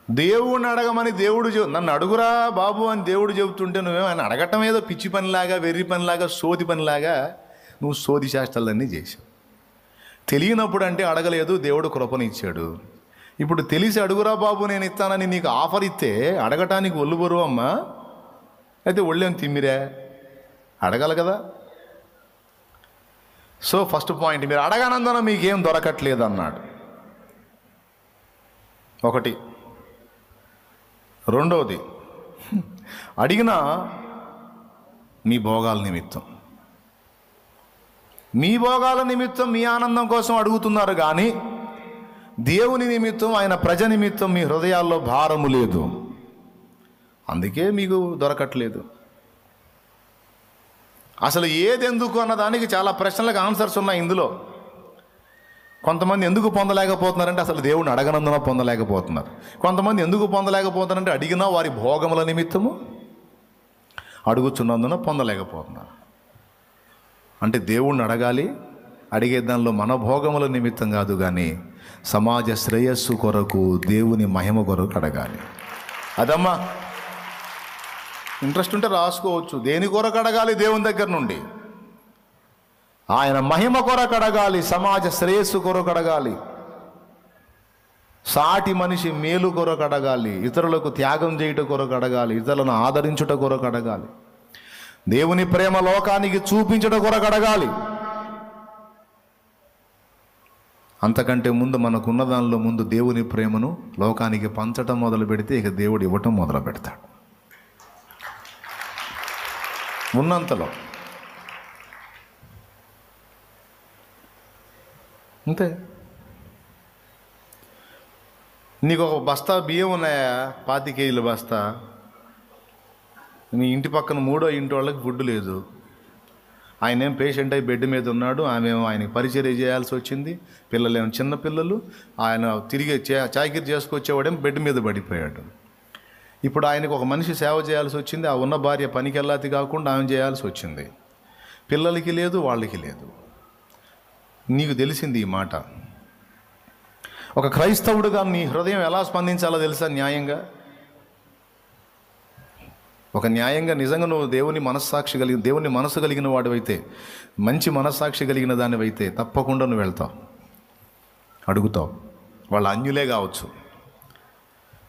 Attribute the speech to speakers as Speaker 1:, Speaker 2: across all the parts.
Speaker 1: దేవుణ్ణి అడగమని నన్ను అడుగురా బాబు అని దేవుడు చెబుతుంటే నువ్వేమో ఆయన అడగటం ఏదో పిచ్చి పనిలాగా, వెర్రి పనిలాగా, సోది పనిలాగా నువ్వు సోది శాస్త్రాలన్నీ చేశావు. తెలియనప్పుడు అంటే అడగలేదు, దేవుడు కృపనిచ్చాడు. ఇప్పుడు తెలిసి అడుగురా బాబు నేను ఇస్తానని నీకు ఆఫర్ ఇస్తే అడగటానికి ఒళ్ళు బరువు అమ్మా, అయితే ఒళ్ళేం తిమ్మిరా? అడగాలి కదా. సో ఫస్ట్ పాయింట్, మీరు అడగనందున మీకేం దొరకట్లేదు అన్నాడు. ఒకటి. రెండవది, అడిగినా మీ భోగాల నిమిత్తం, మీ భోగాల నిమిత్తం, మీ ఆనందం కోసం అడుగుతున్నారు కానీ దేవుని నిమిత్తం, ఆయన ప్రజ నిమిత్తం మీ హృదయాల్లో భారము లేదు. అందుకే మీకు దొరకట్లేదు. అసలు ఏదెందుకు అన్నదానికి చాలా ప్రశ్నలకు ఆన్సర్స్ ఉన్నాయి ఇందులో. కొంతమంది ఎందుకు పొందలేకపోతున్నారంటే అసలు దేవుడిని అడగనందున పొందలేకపోతున్నారు. కొంతమంది ఎందుకు పొందలేకపోతున్నారంటే అడిగినా వారి భోగముల నిమిత్తము అడుగుచున్నందున పొందలేకపోతున్నారు. అంటే దేవుణ్ణి అడగాలి, అడిగే దానిలో మన భోగముల నిమిత్తం కాదు కానీ సమాజ శ్రేయస్సు కొరకు, దేవుని మహిమ కొరకు అడగాలి. అదమ్మా, ఇంట్రెస్ట్ ఉంటే రాసుకోవచ్చు. దేని కొరకు అడగాలి? దేవుని దగ్గర నుండి ఆయన మహిమ కొరకు అడగాలి, సమాజ శ్రేయస్సు కొరకు అడగాలి, సాటి మనిషి మేలు కొరకు అడగాలి, ఇతరులకు త్యాగం చేయుట కొరకు అడగాలి, ఇతరులను ఆదరించుట కొరకు అడగాలి, దేవుని ప్రేమ లోకానికి చూపించుట కొరకు అడగాలి. అంతకంటే ముందు మనకున్న దానిలో ముందు దేవుని ప్రేమను లోకానికి పంచటం మొదలు పెడితే ఇక దేవుడు ఇవ్వటం మొదలు పెడతాడు. ఉన్నంతలో అంతే. నీకు ఒక బస్తా బియ్యం ఉన్నాయా, 25 కేజీల బస్తా, నీ ఇంటి పక్కన మూడో ఇంటి వాళ్ళకి ఫుడ్ లేదు. ఆయన ఏం పేషెంట్ అయి బెడ్ మీద ఉన్నాడు, ఆమె ఆయనకి పరిచర్య చేయాల్సి వచ్చింది, పిల్లలేమో చిన్న పిల్లలు, ఆయన తిరిగి చాకిరి చేసుకొచ్చేవాడేమో బెడ్ మీద పడిపోయాడు. ఇప్పుడు ఆయనకు ఒక మనిషి సేవ చేయాల్సి వచ్చింది, ఆ ఉన్న భార్య పనికి వెళ్ళాతి కాకుండా ఆమె చేయాల్సి వచ్చింది. పిల్లలకి లేదు, వాళ్ళకి లేదు. నీకు తెలిసింది ఈ మాట. ఒక క్రైస్తవుడుగా నీ హృదయం ఎలా స్పందించాలో తెలుసా? న్యాయంగా, ఒక న్యాయంగా నిజంగా నువ్వు దేవుని మనస్సు కలిగిన వాడివైతే, మంచి మనస్సాక్షి కలిగిన దానివైతే తప్పకుండా నువ్వు వెళ్తావు, అడుగుతావు. వాళ్ళ అన్యులే కావచ్చు.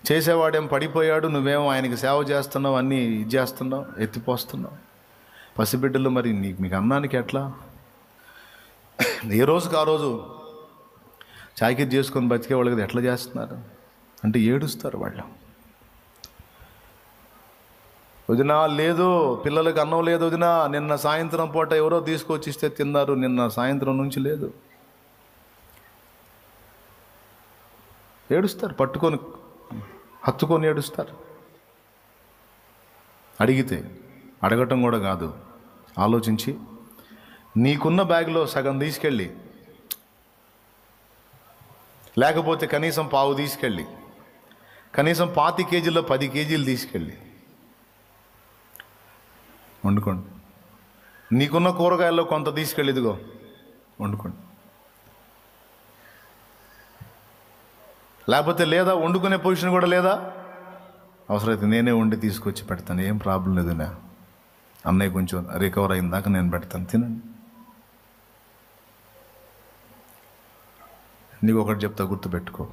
Speaker 1: చేసేవాడేం పడిపోయాడు, నువ్వేమో ఆయనకి సేవ చేస్తున్నావు, అన్నీ ఇది చేస్తున్నావు, ఎత్తిపోస్తున్నావు. పసిబిడ్డలు మరి మీకు అన్నానికి ఎట్లా? ఏ రోజుకి ఆ రోజు చాకిరి చేసుకొని బతికే వాళ్ళకి ఎట్లా చేస్తున్నారు అంటే ఏడుస్తారు వాళ్ళు. వదినా లేదు, పిల్లలకి అన్నం లేదు వదినా, నిన్న సాయంత్రం పూట ఎవరో తీసుకొచ్చి ఇస్తే తిన్నారు, నిన్న సాయంత్రం నుంచి లేదు. ఏడుస్తారు, పట్టుకొని హత్తుకొని ఏడుస్తారు. అడిగితే అడగటం కూడా కాదు, ఆలోచించి నీకున్న బ్యాగ్లో సగం తీసుకెళ్ళి, లేకపోతే కనీసం పావు తీసుకెళ్ళి, కనీసం 25 కేజీల్లో 10 కేజీలు తీసుకెళ్ళి వండుకోండి. నీకున్న కూరగాయల్లో కొంత తీసుకెళ్ళి ఇదిగో వండుకోండి. లేకపోతే లేదా, వండుకునే పొజిషన్ కూడా లేదా, అవసరమైతే నేనే వండి తీసుకొచ్చి పెడతాను, ఏం ప్రాబ్లం లేదు. అన్నయ్య కొంచెం రికవర్ అయిందాక నేను పెడతాను, తినండి. నీకు ఒకటి చెప్తా, గుర్తుపెట్టుకో.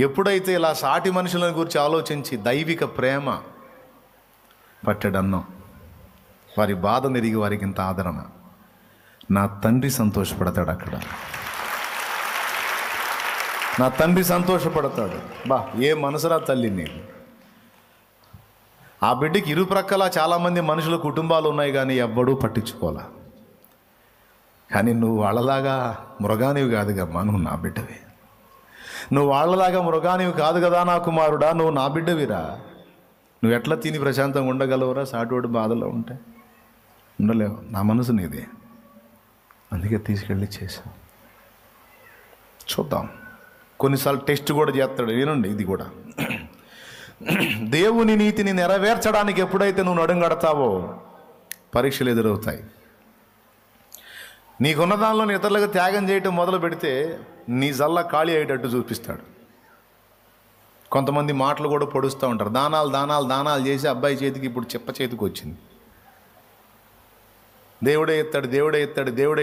Speaker 1: ఎప్పుడైతే ఇలా సాటి మనుషులను గురించి ఆలోచించి దైవిక ప్రేమ పట్టెడన్నం, వారి బాధ నెరిగి వారికి ఇంత ఆదరణ, నా తండ్రి సంతోషపడతాడు. అక్కడ నా తండ్రి సంతోషపడతాడు. బా, ఏ మనసురా తల్లి నీకు. ఆ బిడ్డకి ఇరుప్రక్కల చాలామంది మనుషుల కుటుంబాలు ఉన్నాయి కానీ ఎవ్వడూ పట్టించుకోలే. కానీ నువ్వు వాళ్ళలాగా మృగానివి కాదు కమ్మా, నువ్వు నా బిడ్డవి. నువ్వు వాళ్ళలాగా మృగానివి కాదు కదా నా కుమారుడా, నువ్వు నా బిడ్డవిరా. నువ్వు ఎట్లా తిని ప్రశాంతంగా ఉండగలవురా? సాటోడు బాధలో ఉంటే ఉండలేవు. నా మనసు నీదే, అందుకే తీసుకెళ్ళి చేశాను. చూద్దాం, కొన్నిసార్లు టెస్ట్ కూడా చేస్తాడు. వినండి, ఇది కూడా దేవుని నీతిని నెరవేర్చడానికి ఎప్పుడైతే నువ్వు నడుంగడతావో పరీక్షలు ఎదురవుతాయి. నీకున్న దానిలో ఇతరులకు త్యాగం చేయటం మొదలు పెడితే నీ జల్ల ఖాళీ అయ్యేటట్టు చూపిస్తాడు. కొంతమంది మాటలు కూడా పొడుస్తూ ఉంటారు. దానాలు చేసి అబ్బాయి చేతికి ఇప్పుడు చెప్ప చేతికి వచ్చింది. దేవుడే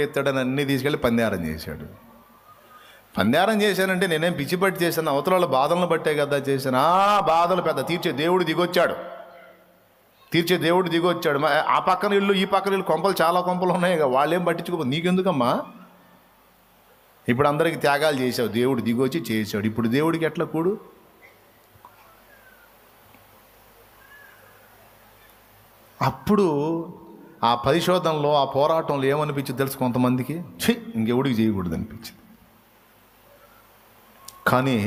Speaker 1: ఎత్తాడు అని అన్నీ తీసుకెళ్ళి పందారం చేశాడు. పందారం చేశానంటే నేనేం పిచ్చి పట్టి చేశాను, అవతల వాళ్ళ బాధలను బట్టే కదా చేశాను. బాధలు పెద్ద తీర్చే దేవుడు దిగొచ్చాడు. ఆ పక్కన ఇల్లు ఈ పక్కన ఇల్లు కొంపలు చాలా కొంపలు ఉన్నాయి కదా, వాళ్ళు ఏం పట్టించుకోదు. నీకెందుకమ్మా? ఇప్పుడు అందరికి త్యాగాలు చేసావు, దేవుడు దిగొచ్చి చేసాడు. ఇప్పుడు దేవుడికి ఎట్లా కూడు? అప్పుడు ఆ పరిశోధనలో, ఆ పోరాటంలో ఏమనిపించింది తెలుసు కొంతమందికి? ఇంకెవడికి చేయకూడదు అనిపించింది. కానీ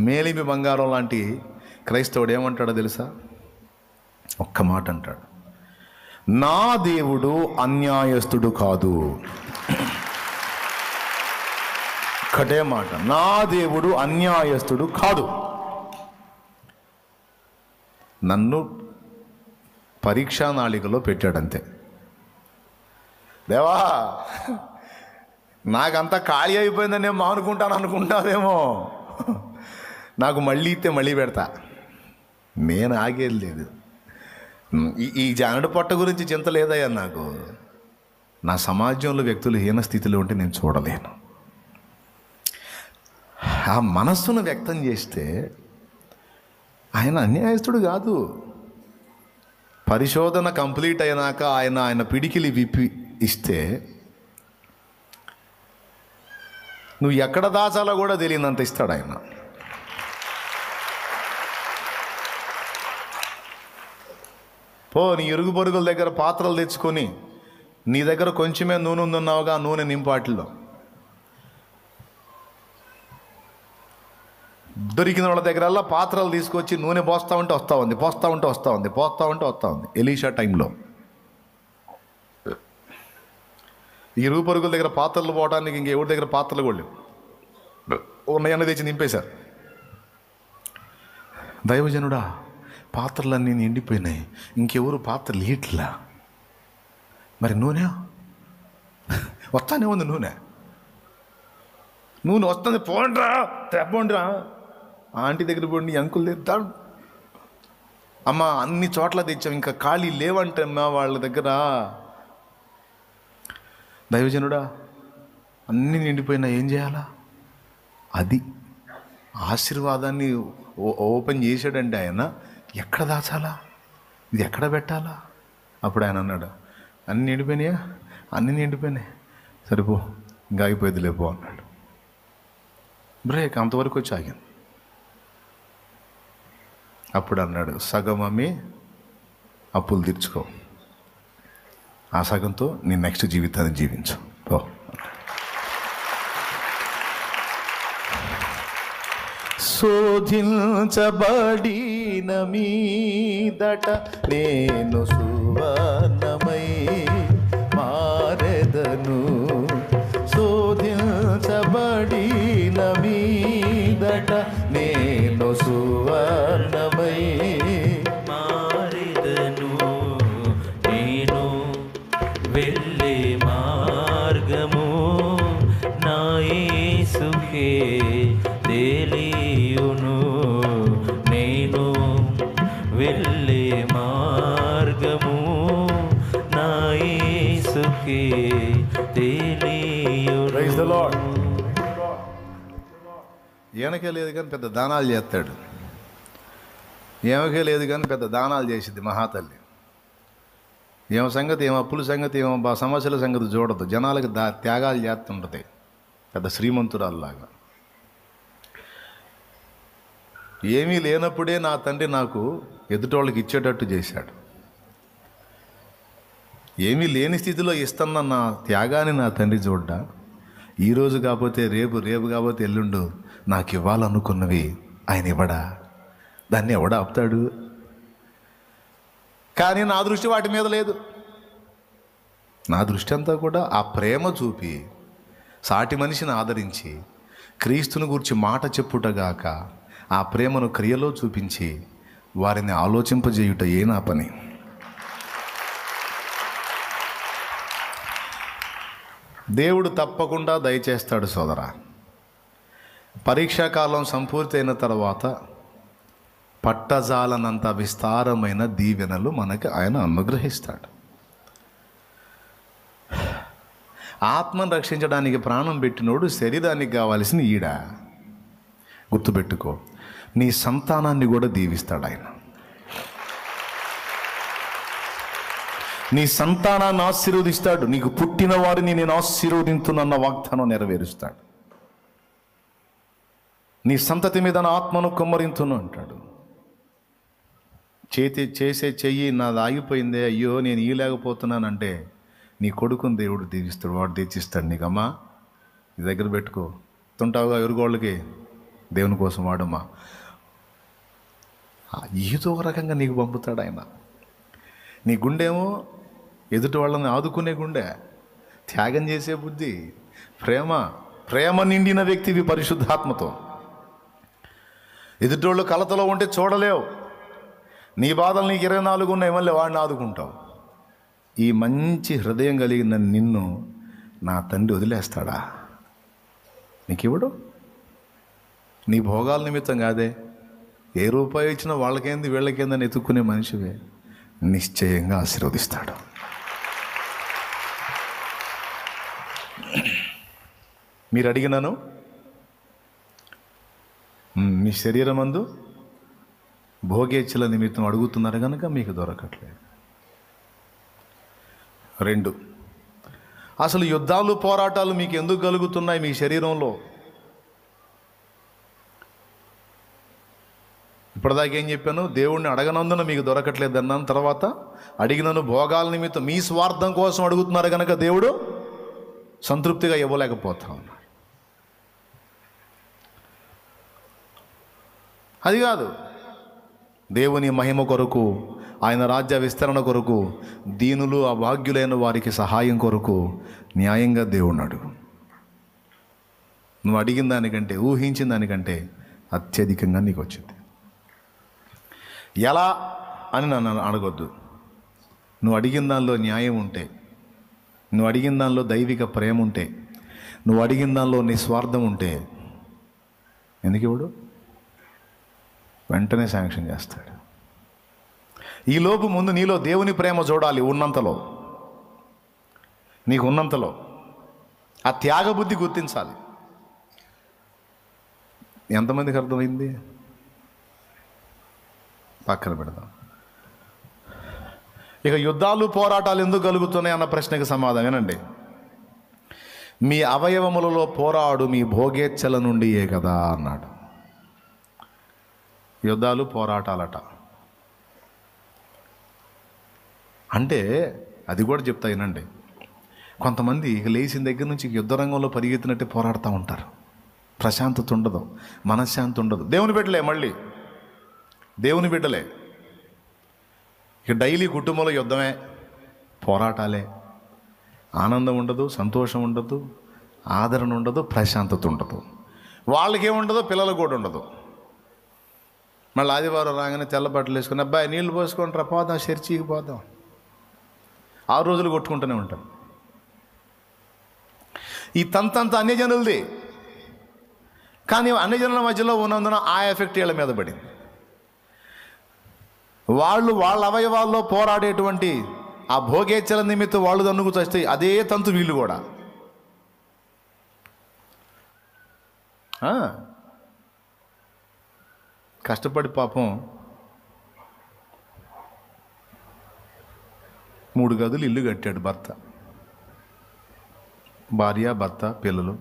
Speaker 1: మేలిమి బంగారం లాంటి క్రైస్తవుడు ఏమంటాడో తెలుసా? ఒక్క మాట అంటాడు, నా దేవుడు అన్యాయస్తుడు కాదు. ఒకటే మాట, నా దేవుడు అన్యాయస్తుడు కాదు. నన్ను పరీక్షా నాళికలో పెట్టాడంతే. దేవా, నాకంతా ఖాళీ అయిపోయిందని నేను అనుకుంటావేమో. నాకు మళ్ళీ ఇస్తే మళ్ళీ పెడతా. నేను ఆగేది లేదు. ఈ జానడు పొట్ట గురించి చింత లేదయ్యా నాకు. నా సమాజంలో వ్యక్తులు హీన స్థితిలో ఉంటే నేను చూడలేను. ఆ మనస్సును వ్యక్తం చేస్తే ఆయన అన్యాయస్తుడు కాదు. పరిశోధన కంప్లీట్ అయినాక ఆయన పిడికిలి విప్పి ఇస్తే నువ్వు ఎక్కడ దాచాలో కూడా తెలియనంత ఇస్తాడు ఆయన. నీ ఇరుగు పొరుగుల దగ్గర పాత్రలు తెచ్చుకొని, నీ దగ్గర కొంచెమే నూనె ఉందన్నావుగా, నూనె నింపాటిలో దొరికిన వాళ్ళ దగ్గరల్లా పాత్రలు తీసుకొచ్చి నూనె పోస్తూ ఉంటే వస్తూ ఉంది. ఎలీషా టైంలో ఇరుగు పొరుగుల దగ్గర పాత్రలు పోవడానికి ఇంకెవరి దగ్గర పాత్రలు కూడా ఉన్నాయన్న తెచ్చి నింపేశారు. దైవజనుడా, పాత్రలన్నీ నిండిపోయినాయి, ఇంకెవరు పాత్రలు ఇట్లా, మరి నూనె వస్తానే ఉంది. నూనె వస్తుంది, పోండిరా ఆంటీ దగ్గర పోండి, అంకుల్ తెస్తాడు. అమ్మ అన్ని చోట్ల తెచ్చాం, ఇంకా ఖాళీ లేవంటమ్మా వాళ్ళ దగ్గర. దైవజనుడా, అన్నీ నిండిపోయినా ఏం చేయాలా? అది ఆశీర్వాదాన్ని ఓపెన్ చేశాడంటే ఆయన, ఎక్కడ దాచాలా, ఇది ఎక్కడ పెట్టాలా? అప్పుడు ఆయన అన్నాడు, అన్నీ నిండిపోయినాయి, సరిపో, ఇంకా ఆగిపోయేది లేపో అన్నాడు. బ్రేక్ అంతవరకు వచ్చి ఆగాను. అప్పుడు అన్నాడు, సగం అమ్మి అప్పులు తీర్చుకో, ఆ సగంతో నీ నెక్స్ట్ జీవితాన్ని జీవించు పో. శోధించబడిన మీదట నేను సువర్ణమై మారెదను. శోధించబడిన మీదట నేను సువర్ణమై
Speaker 2: మారెదను. నేను వెళ్ళే మార్గము నా యేసుకే తెలియును. నేను వెళ్ళే మార్గము నా యేసుకే తెలియును.
Speaker 1: Praise the Lord. ఈయనకే లేదు కానీ పెద్ద దానాలు చేస్తాడు, ఏమకే లేదు కానీ పెద్ద దానాలు చేసిద్ది మహాతల్లి. ఏమ సంగతి, ఏమో అప్పుల సంగతి, ఏమో సమస్యల సంగతి చూడదు, జనాలకి త్యాగాలు చేస్తుంటుంది పెద్ద శ్రీమంతురాల్లాగా. ఏమీ లేనప్పుడే నా తండ్రి నాకు ఎదుటోళ్ళకి ఇచ్చేటట్టు చేశాడు. ఏమీ లేని స్థితిలో ఇస్తున్న నా త్యాగాన్ని నా తండ్రి చూడ్డా, ఈరోజు కాకపోతే రేపు, రేపు కాకపోతే ఎల్లుండు నాకు ఇవ్వాలనుకున్నవి ఆయన ఇవ్వడా? దాన్ని ఎవడా ఆపుతాడు? కానీ నా దృష్టి వాటి మీద లేదు. నా దృష్టి అంతా కూడా ఆ ప్రేమ చూపి, సాటి మనిషిని ఆదరించి, క్రీస్తుని గురించి మాట చెప్పుటగాక ఆ ప్రేమను క్రియలో చూపించి వారిని ఆలోచింపజేయుట ఏ నా పని. దేవుడు తప్పకుండా దయచేస్తాడు సోదరా. పరీక్షాకాలం సంపూర్తి అయిన తర్వాత పట్టజాలనంత విస్తారమైన దీవెనలు మనకి ఆయన అనుగ్రహిస్తాడు. ఆత్మను రక్షించడానికి ప్రాణం పెట్టినోడు శరీరానికి కావాల్సిన ఈడ. గుర్తుపెట్టుకో, నీ సంతానాన్ని కూడా దీవిస్తాడు ఆయన. నీ సంతానాన్ని ఆశీర్వదిస్తాడు. నీకు పుట్టిన వారిని నేను ఆశీర్వదించునన్న వాగ్దానం నెరవేరుస్తాడు. నీ సంతతి మీద నా ఆత్మను కుమ్మరింతును అంటాడు. చేసే చెయ్యి నాది ఆగిపోయిందే, అయ్యో నేను ఇయ్యలేకపోతున్నానంటే నీ కొడుకుని దేవుడు దీవిస్తాడు. వాడు తెచ్చిస్తాడు నీకు. అమ్మా నీ దగ్గర పెట్టుకో, తుంటావుగా ఎరుగోళ్ళకి దేవుని కోసం వాడమ్మా. ఏదో ఒక రకంగా నీకు పంపుతాడు ఆయన. నీ గుండెమో ఎదుటి వాళ్ళని ఆదుకునే గుండె, త్యాగం చేసే బుద్ధి, ప్రేమ నిండిన వ్యక్తివి పరిశుద్ధాత్మతో. ఎదుటోళ్ళు కలతలో ఉంటే చూడలేవు. నీ బాధలు నీకు 24 ఉన్నాయి, మళ్ళీ వాడిని ఆదుకుంటావు. ఈ మంచి హృదయం కలిగిన నిన్ను నా తండ్రి వదిలేస్తాడా? నీకివ్వడు. నీ భోగాల నిమిత్తం కాదే, ఏ రూపాయి ఇచ్చినా వాళ్ళకేంది వీళ్ళకేందని ఎత్తుక్కునే మనిషివే, నిశ్చయంగా ఆశీర్వదిస్తాడు. మీరు అడిగినాను మీ శరీరమందు భోగేచ్ఛల నిమిత్తం అడుగుతున్నారు కనుక మీకు దొరకట్లేదు. 2, అసలు యుద్ధాలు పోరాటాలు మీకు ఎందుకు కలుగుతున్నాయి మీ శరీరంలో? ఇప్పటిదాకా ఏం చెప్పాను? దేవుణ్ణి అడగనందున మీకు దొరకట్లేదు అన్నాను. తర్వాత అడిగినను భోగాల నిమిత్తం మీ స్వార్థం కోసం అడుగుతున్నారు కనుక దేవుడు సంతృప్తిగా ఇవ్వలేకపోతా ఉన్నాడు. అది కాదు, దేవుని మహిమ కొరకు, ఆయన రాజ్య విస్తరణ కొరకు, దీనులు అభాగ్యులైన వారికి సహాయం కొరకు న్యాయంగా దేవుణ్ణి అడుగు. నువ్వు అడిగిన దానికంటే, ఊహించిన దానికంటే అత్యధికంగా నీకు వచ్చింది. ఎలా అని నన్ను అడగొద్దు. నువ్వు అడిగిన దానిలో న్యాయం ఉంటే, నువ్వు అడిగిన దానిలో దైవిక ప్రేమ ఉంటే, నువ్వు అడిగిన దానిలో నిస్వార్థం ఉంటే ఎందుకు ఇవ్వడు? వెంటనే శాంక్షన్ చేస్తాడు. ఈ లోపు ముందు నీలో దేవుని ప్రేమ చూడాలి. ఉన్నంతలో, నీకు ఉన్నంతలో ఆ త్యాగబుద్ధి గుర్తించాలి. ఎంతమందికి అర్థమైంది? పక్కన పెడదాం. ఇక యుద్ధాలు పోరాటాలు ఎందుకు కలుగుతున్నాయి అన్న ప్రశ్నకి సమాధానం వినండి. మీ అవయవములలో పోరాడు మీ భోగేచ్ఛల నుండియే కదా అన్నాడు. యుద్ధాలు పోరాటాలట అంటే అది కూడా చెప్తా వినండి. కొంతమంది ఇక లేచిన దగ్గర నుంచి యుద్ధ రంగంలో పరిగెత్తినట్టే పోరాడుతూ ఉంటారు. ప్రశాంతత ఉండదు, మనశ్శాంతి ఉండదు. దేవుని బిడ్డలే, మళ్ళీ దేవుని బిడ్డలే. ఇక డైలీ కుటుంబంలో యుద్ధమే, పోరాటాలే. ఆనందం ఉండదు, సంతోషం ఉండదు, ఆదరణ ఉండదు, ప్రశాంతత ఉండదు. వాళ్ళకేముండదు, పిల్లలకు కూడా ఉండదు. మళ్ళీ ఆదివారం రాగానే తెల్ల బట్టలు వేసుకుని, అబ్బాయి నీళ్ళు పోసుకుంటారా, పోదాం చర్చికి పోదాం. 6 రోజులు కొట్టుకుంటూనే ఉంటారు. ఈ తంతంత అన్యజనులది. కానీ అన్యజనుల మధ్యలో ఉన్నందున ఆ ఎఫెక్ట్ వీళ్ళ మీద పడింది. వాళ్ళ అవయవాల్లో పోరాడేటువంటి ఆ భోగేచ్ఛల నిమిత్తం వాళ్ళు దన్నుకు చస్తే అదే తంతు వీళ్ళు కూడా. కష్టపడి పాపం 3 గదులు ఇల్లు కట్టాడు భర్త. భార్య, భర్త, పిల్లలు,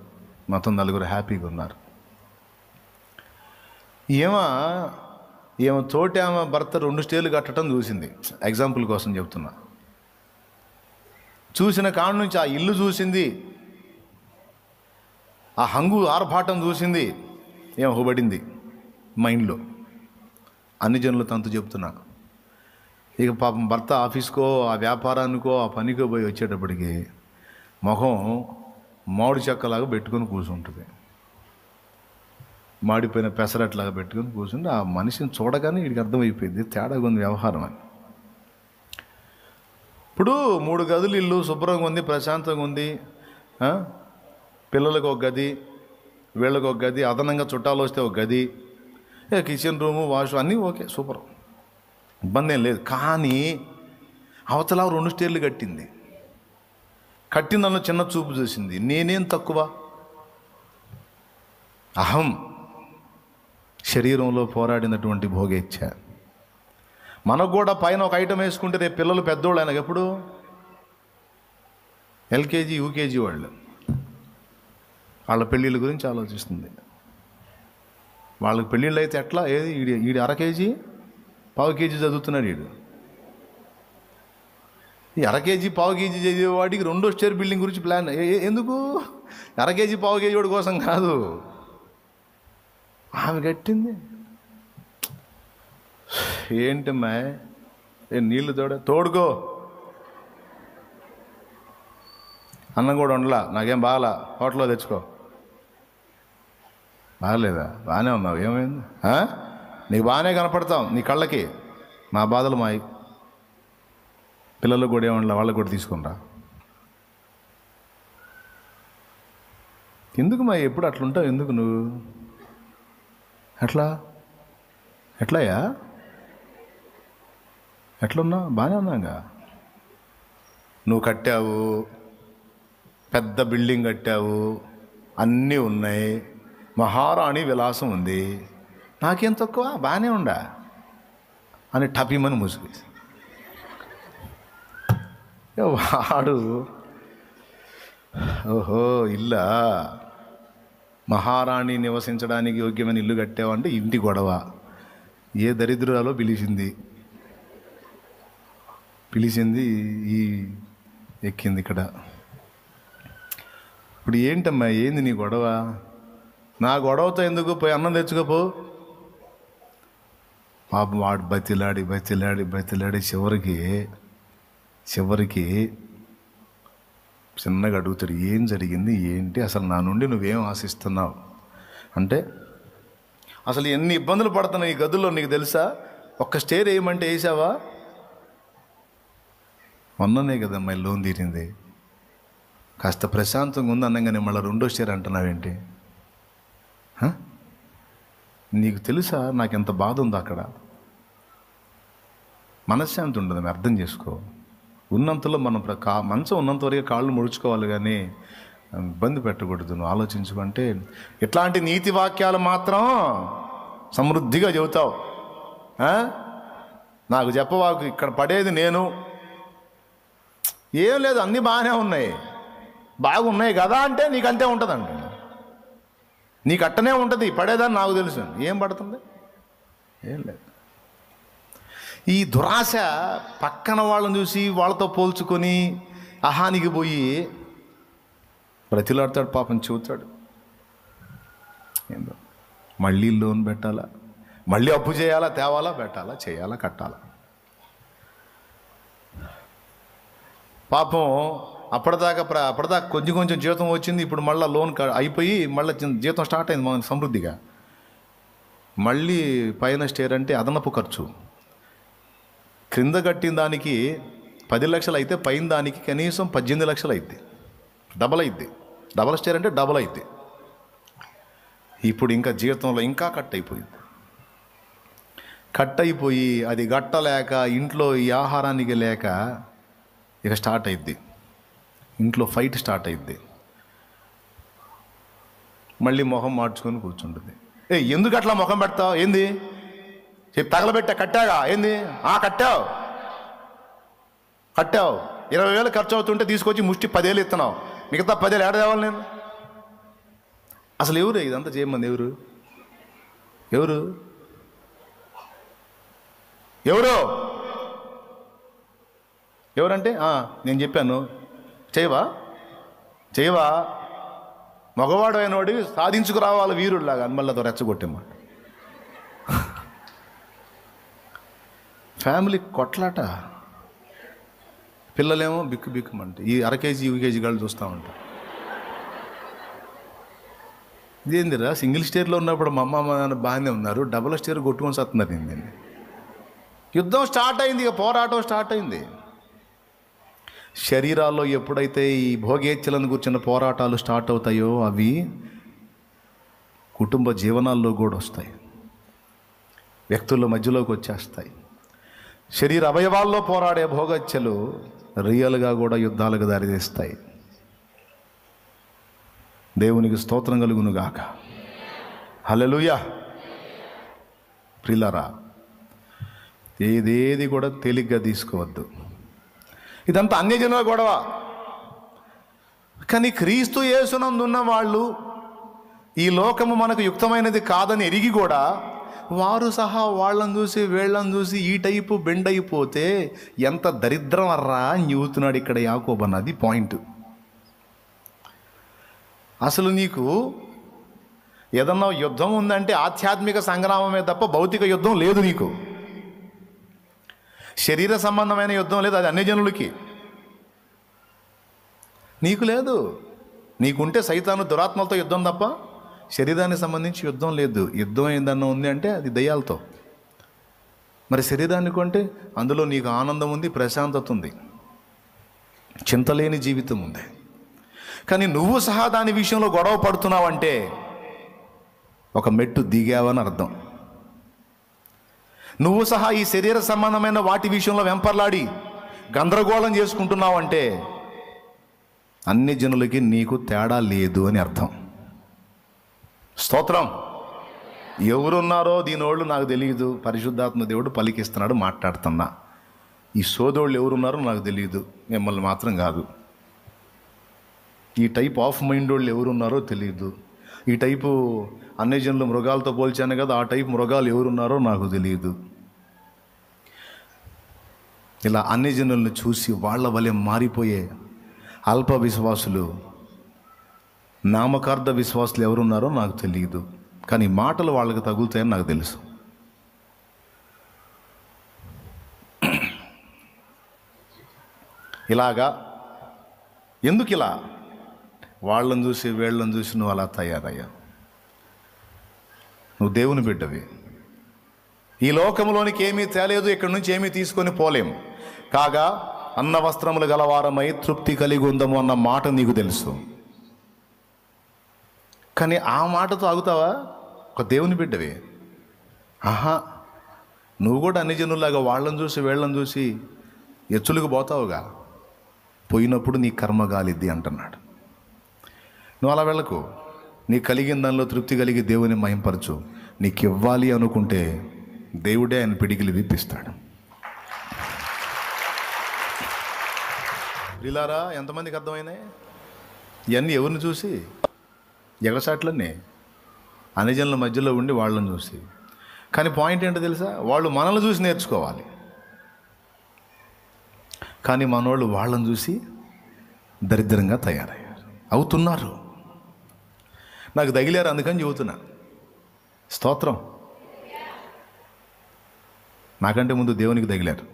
Speaker 1: మొత్తం 4 హ్యాపీగా ఉన్నారు. ఏమో తోటి ఆమె భర్త 2 స్టేర్లు కట్టడం చూసింది. ఎగ్జాంపుల్ కోసం చెప్తున్నా. చూసిన కాడ నుంచి ఆ ఇల్లు చూసింది, ఆ హంగు ఆర్భాటం చూసింది, ఏమో హోబడింది మైండ్లో. అన్ని జనులు తంతు చెప్తున్నా. ఇక పాపం భర్త ఆఫీస్కో, ఆ వ్యాపారానికో, ఆ పనికో పోయి వచ్చేటప్పటికి మొహం మామిడి చెక్కలాగా పెట్టుకొని కూర్చుంటుంది. మాడిపోయిన పెసరట్లాగా పెట్టుకొని కూర్చుంటే ఆ మనిషిని చూడగానే వీడికి అర్థమైపోయింది తేడాగా ఉంది వ్యవహారం అని. ఇప్పుడు 3 గదులు ఇల్లు శుభ్రంగా ఉంది, ప్రశాంతంగా ఉంది. పిల్లలకు ఒక గది, వీళ్ళకు ఒక గది, అదనంగా చుట్టాలు వస్తే ఒక గది. కిచెన్ రూము వాష్ అన్నీ ఓకే, సూపర్, ఇబ్బంది ఏం లేదు. కానీ అవతల 2 స్టేర్లు కట్టింది. కట్టిందన్న చిన్న చూపు చూసింది. నేనేం తక్కువ? అహం శరీరంలో పోరాడినటువంటి భోగేచ్ఛ. మనకు కూడా పైన ఒక ఐటమ్ వేసుకుంటే రేపు పిల్లలు పెద్దోళ్ళు ఆయనకు ఎప్పుడు ఎల్కేజీ యూకేజీ వాళ్ళ పెళ్ళిళ్ళ గురించి ఆలోచిస్తుంది. వాళ్ళకి పెళ్ళిళ్ళు అయితే ఎట్లా, ఏది ఈడు 1/2 కేజీ 1/4 కేజీ చదువుతున్నాడు. ఈ 1/2 కేజీ 1/4 కేజీ చదివేవాడికి 2వ స్టేర్ బిల్డింగ్ గురించి ప్లాన్ ఎందుకు? 1/2 కేజీ 1/4 కేజీ వాడి కోసం కాదు. ఆమె కట్టింది. ఏంటమ్మా నీళ్ళు తోడుకో, అన్నం కూడా వండలా, నాకేం బాగాలా, హోటల్లో తెచ్చుకో. బాగలేదా? బాగానే ఉన్నావు, ఏమైంది? నీకు బాగానే కనపడతావు నీ కళ్ళకి, మా బాధలు మాయి. పిల్లలకు కూడా ఏమన్నా వాళ్ళకు కూడా తీసుకునిరా. ఎందుకు మా ఎప్పుడు అట్లుంటావు? ఎందుకు నువ్వు ఎట్లాయా ఎట్లున్నావు? బాగానే ఉన్నాగా. నువ్వు కట్టావు, పెద్ద బిల్డింగ్ కట్టావు, అన్నీ ఉన్నాయి, మహారాణి విలాసం ఉంది, నాకేం తక్కువ? బాగానే ఉండా అని టపీమని ముసుగేసి వాడు ఓహో ఇల్లా, మహారాణి నివసించడానికి యోగ్యమైన ఇల్లు కట్టావంటే ఇంటి గొడవ. ఏ దరిద్రాలో పిలిచింది ఈ ఎక్కింది ఇక్కడ. ఇప్పుడు ఏంటమ్మా, ఏంది నీ గొడవ? నా గొడవతో ఎందుకు? పోయి అన్నం తెచ్చుకోపో. పాపం వాడు బతిలాడి చివరికి చిన్నగా అడుగుతాడు, ఏం జరిగింది, ఏంటి అసలు, నా నుండి నువ్వేం ఆశిస్తున్నావు అంటే, అసలు ఎన్ని ఇబ్బందులు పడుతున్నాయి ఈ గదుల్లో నీకు తెలుసా? ఒక్క స్టేర్ వేయమంటే వేసావా? మొన్ననే కదమ్మా లోన్ తీరింది, కాస్త ప్రశాంతంగా ఉంది అన్నగానే మళ్ళీ 2వ స్టేర్ అంటున్నావేంటి? నీకు తెలుసా నాకు ఎంత బాధ ఉందో అక్కడ? మనశ్శాంతి ఉండదు, మేము అర్థం చేసుకో. ఉన్నంతలో మనం మంచం ఉన్నంత వరకు కాళ్ళు ముడుచుకోవాలి, కానీ ఇబ్బంది పెట్టకూడదు. నువ్వు ఆలోచించుకుంటే ఇట్లాంటి నీతి వాక్యాలు మాత్రం సమృద్ధిగా చెబుతావు. నాకు చెప్పవాకు, ఇక్కడ పడేది నేను. ఏం లేదు, అన్నీ బాగానే ఉన్నాయి, బాగున్నాయి కదా అంటే నీకు అంతే ఉంటుంది అంట. నీకు అట్టనే ఉంటుంది, పడేదని నాకు తెలుసు. ఏం పడుతుంది? ఏం లేదు. ఈ దురాశ పక్కన వాళ్ళని చూసి వాళ్ళతో పోల్చుకొని అహానికి పోయి బ్రతిలాడతాడు, పాపం చెబుతాడు. ఏందో మళ్ళీ లోన్ పెట్టాలా, మళ్ళీ అప్పు చేయాలా, తేవాలా, పెట్టాలా, చేయాలా, కట్టాలా. పాపం అప్పటిదాకా కొంచెం జీతం వచ్చింది, ఇప్పుడు మళ్ళీ లోన్ అయిపోయి మళ్ళీ జీతం స్టార్ట్ అయింది మన సమృద్ధిగా. మళ్ళీ పైన స్టేర్ అంటే అదనపు ఖర్చు. క్రింద కట్టిన దానికి 10 లక్షలు అయితే పైన దానికి కనీసం 18 లక్షలు అవుద్ది, డబల్ అవుద్ది. డబల్ స్టేర్ అంటే డబల్ అవుద్ది. ఇప్పుడు ఇంకా జీవితంలో ఇంకా కట్ అయిపోయి అది గట్టలేక ఇంట్లో ఈ ఆహారానికి లేక ఇక స్టార్ట్ అయిద్ది, ఇంట్లో ఫైట్ స్టార్ట్ అయిద్ది. మళ్ళీ మొహం మార్చుకొని కూర్చుంటుంది. ఎందుకు అట్లా మొహం పెడతావు? ఏంది చెప్పి తగలబెట్టా, కట్టాగా, ఏంది? కట్టావు 20,000 ఖర్చు అవుతుంటే తీసుకొచ్చి ముష్టి 10,000 ఇస్తున్నావు, మిగతా 10,000 ఏడ తేవాలి నేను? అసలు ఎవరు ఇదంతా చేయమంది? ఎవరంటే నేను చెప్పాను, చేయవా మగవాడు అయినోడి సాధించుకురావాలి వీరుల్లాగా అని మళ్ళీ రెచ్చగొట్టేమాట. ఫ్యామిలీ కొట్లాట, పిల్లలేమో బిక్కుమంటే ఈ 1/2 కేజీ యూకేజీ గాళ్ళు చూస్తూ ఉంటారు. ఇదేందిరా, సింగిల్ స్టేర్లో ఉన్నప్పుడు మా అమ్మ నాన్న బాగానే ఉన్నారు, డబుల్ స్టేర్ కొట్టుకొని వస్తున్నారు. ఏంటండి, యుద్ధం స్టార్ట్ అయింది, ఇక పోరాటం స్టార్ట్ అయింది. శరీరాల్లో ఎప్పుడైతే ఈ భోగేచ్ఛలను కూర్చున్న పోరాటాలు స్టార్ట్ అవుతాయో అవి కుటుంబ జీవనాల్లో కూడా వస్తాయి. వ్యక్తుల మధ్యలోకి వచ్చేస్తాయి. శరీర అవయవాల్లో పోరాడే భోగహత్యలు రియల్గా కూడా యుద్ధాలకు దారితీస్తాయి. దేవునికి స్తోత్రం కలుగునుగాక. హల్లెలూయా. ప్రియులారా, ఏదేది కూడా తేలిగ్గా తీసుకోవద్దు. ఇదంతా అన్యజనుల గొడవ. కానీ క్రీస్తు యేసునందున్న వాళ్ళు ఈ లోకము మనకు యుక్తమైనది కాదని ఎరిగి కూడా వారు సహా వాళ్ళని చూసి వీళ్ళని చూసి ఈ టైపు బెండ్ అయిపోతే ఎంత దరిద్రం అర్రా అని చెబుతున్నాడు ఇక్కడ యాకోబు అన్నది పాయింట్. అసలు నీకు ఏదన్నా యుద్ధం ఉందంటే ఆధ్యాత్మిక సంగ్రామమే తప్ప భౌతిక యుద్ధం లేదు. నీకు శరీర సంబంధమైన యుద్ధం లేదు, అది అన్యజనులకి. నీకు లేదు. నీకుంటే సైతాను దురాత్మలతో యుద్ధం తప్ప శరీరానికి సంబంధించి యుద్ధం లేదు. యుద్ధం ఏందన్నా ఉంది అంటే అది దయ్యాలతో. మరి శరీరానికి అంటే అందులో నీకు ఆనందం ఉంది, ప్రశాంతత ఉంది, చింతలేని జీవితం ఉంది. కానీ నువ్వు సహా దాని విషయంలో గొడవ పడుతున్నావంటే ఒక మెట్టు దిగావని అర్థం. నువ్వు సహా ఈ శరీర సంబంధమైన వాటి విషయంలో వెంపర్లాడి గందరగోళం చేసుకుంటున్నావంటే అన్ని జనులకి నీకు తేడా లేదు అని అర్థం. స్తోత్రం. ఎవరున్నారో దీనోళ్ళు నాకు తెలియదు, పరిశుద్ధాత్మ దేవుడు పలికిస్తున్నాడు, మాట్లాడుతున్నా. ఈ సోదోళ్ళు ఎవరున్నారో నాకు తెలియదు, మిమ్మల్ని మాత్రం కాదు. ఈ టైప్ ఆఫ్ మైండ్ వాళ్ళు ఎవరున్నారో తెలియదు. ఈ టైపు అన్యజనులు మృగాలతో పోల్చాను కదా, ఆ టైపు మృగాలు ఎవరున్నారో నాకు తెలియదు. ఇలా అన్యజనులను చూసి వాళ్ళ వలె మారిపోయే అల్ప విశ్వాసులు, నామకార్థ విశ్వాసులు ఎవరున్నారో నాకు తెలియదు. కానీ మాటలు వాళ్ళకి తగులుతాయని నాకు తెలుసు. ఇలాగా ఎందుకు ఇలా వాళ్ళని చూసి వీళ్ళని చూసి నువ్వు అలా తయారయ్యా? నువ్వు దేవుని బిడ్డవి. ఈ లోకంలోనికి ఏమీ తేలేదు, ఇక్కడి నుంచి ఏమీ తీసుకొని పోలేం. కాగా అన్న వస్త్రములు గలవారమై తృప్తి కలిగి ఉందము అన్న మాట నీకు తెలుసు. కానీ ఆ మాటతో ఆగుతావా? ఒక దేవుని బిడ్డవి. ఆహా, నువ్వు కూడా అన్ని జనుల్లాగా వాళ్ళని చూసి వీళ్ళని చూసి ఎచ్చులకు పోతావుగా. పోయినప్పుడు నీ కర్మ గాలిద్ది అంటున్నాడు. నువ్వు అలా వెళ్ళకు. నీకు కలిగిన దానిలో తృప్తి కలిగి దేవుని మహింపరచు. నీకు ఇవ్వాలి అనుకుంటే దేవుడే ఆయన పిడికిలి విప్పిస్తాడు. ప్రియులారా, ఎంతమందికి అర్థమైనాయి ఇవన్నీ? ఎవరిని చూసి? ఎగసాట్లన్నీ అన్యజనుల మధ్యలో ఉండి వాళ్ళని చూసి. కానీ పాయింట్ ఏంటో తెలుసా? వాళ్ళు మనల్ని చూసి నేర్చుకోవాలి. కానీ మనోళ్ళు వాళ్ళని చూసి దరిద్రంగా తయారయ్యారు, అవుతున్నారు. నాకు తగిలారు, అందుకని చెబుతున్నా. స్తోత్రం. నాకంటే ముందు దేవునికి తగిలారు.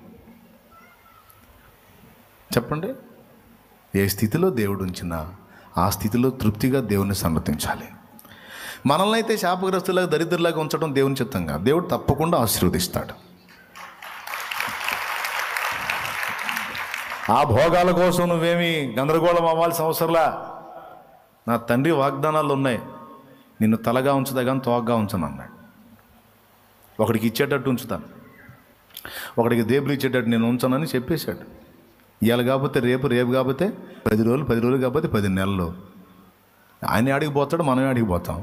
Speaker 1: చెప్పండి, ఏ స్థితిలో దేవుడు ఉంచినా ఆ స్థితిలో తృప్తిగా దేవుని సన్నతించాలి. మనల్ని అయితే శాపగ్రస్తులాగా దరిద్రులాగా ఉంచడం దేవుని చిత్తంగా. దేవుడు తప్పకుండా ఆశీర్వదిస్తాడు. ఆ భోగాల కోసం నువ్వేమీ గందరగోళం అవ్వాల్సిన అవసరంలా. నా తండ్రి వాగ్దానాలు ఉన్నాయి, నిన్ను తలగా ఉంచుతా కానీ తోగ్గా ఉంచను అన్నాడు. ఒకడికి ఇచ్చేటట్టు ఉంచుతాను, ఒకడికి దేవుడు ఇచ్చేటట్టు నేను ఉంచనని చెప్పేశాడు. ఇవాళ కాకపోతే రేపు, రేపు కాకపోతే 10 రోజులు, 10 రోజులు కాకపోతే 10 నెలలు. ఆయన ఆడికి పోతాడు, మనమే ఆడికి పోతాం.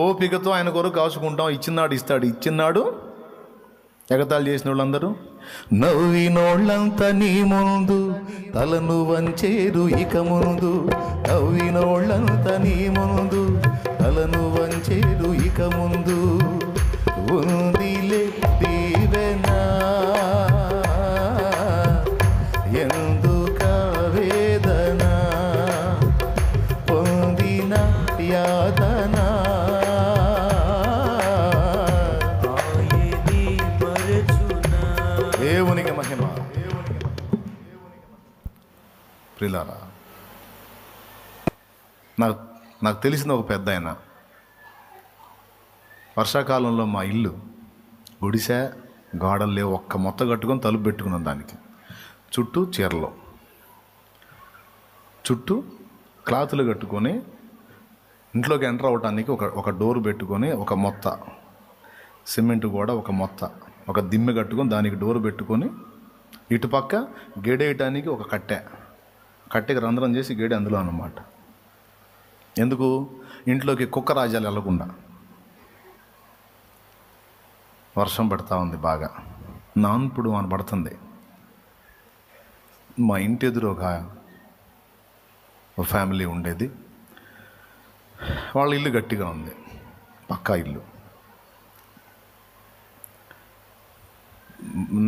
Speaker 1: ఓపికతో ఆయన కొరకు కాసుకుంటాం. ఇచ్చినాడు ఇస్తాడు, ఇచ్చినాడు. ఎగతాళి చేసిన వాళ్ళందరూ నవ్వినోళ్ళంతా నీ ముందు తలను వంచేరు ఇక ముందు. నవ్వినోళ్ళంతా నీ ముందు తలను వంచేరు ఇక ముందు. ఉందిలే దీవెనా ఎందుక వేదన పొందిన యాతన దేవునికి మహిమ. ప్రియులారా, నాకు తెలిసిన ఒక పెద్ద ఆయన, వర్షాకాలంలో మా ఇల్లు గుడిసె, గోడలు లేవు, ఒక్క మొత్త కట్టుకొని తలుపు పెట్టుకున్నాం. దానికి చుట్టూ చీరలు, చుట్టూ క్లాతులు కట్టుకొని ఇంట్లోకి ఎంటర్ అవ్వటానికి ఒక డోర్ పెట్టుకొని ఒక మొత్త సిమెంట్ కూడా ఒక మొత్త ఒక దిమ్మె కట్టుకొని దానికి డోర్ పెట్టుకొని ఇటుపక్క గేడేయటానికి ఒక కట్టెకి రంధ్రం చేసి గేడే అందులో అన్నమాట. ఎందుకు? ఇంట్లోకి కుక్క రాజ్యాలు వెళ్ళకుండా. వర్షం పడతా ఉంది బాగా, నాన్పుడు అని పడుతుంది. మా ఇంటి ఎదురు ఒక ఫ్యామిలీ ఉండేది. వాళ్ళ ఇల్లు గట్టిగా ఉంది, పక్కా ఇల్లు.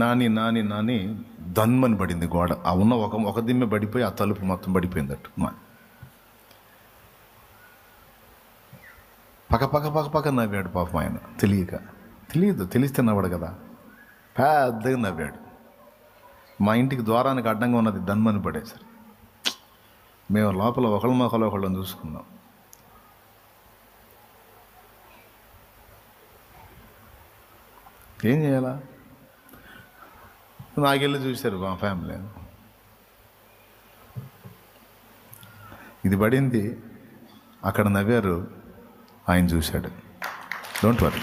Speaker 1: నాని దన్మని పడింది గోడ. ఆ ఉన్న ఒక దిమ్మె పడిపోయి ఆ తలుపు మొత్తం పడిపోయిందట్టు. పక్క నవ్వాడు పాపం ఆయన. తెలిస్తే నవ్వాడు కదా, పెద్దగా నవ్వాడు. మా ఇంటికి ద్వారానికి అడ్డంగా ఉన్నది దన్మని పడేసారు. మేము లోపల ఒకళ్ళని చూసుకున్నాం. ఏం చేయాలా? నాకెళ్ళి చూశారు మా ఫ్యామిలీ. ఇది పడింది, అక్కడ నవ్వారు, ఆయన చూశాడు. Don't worry.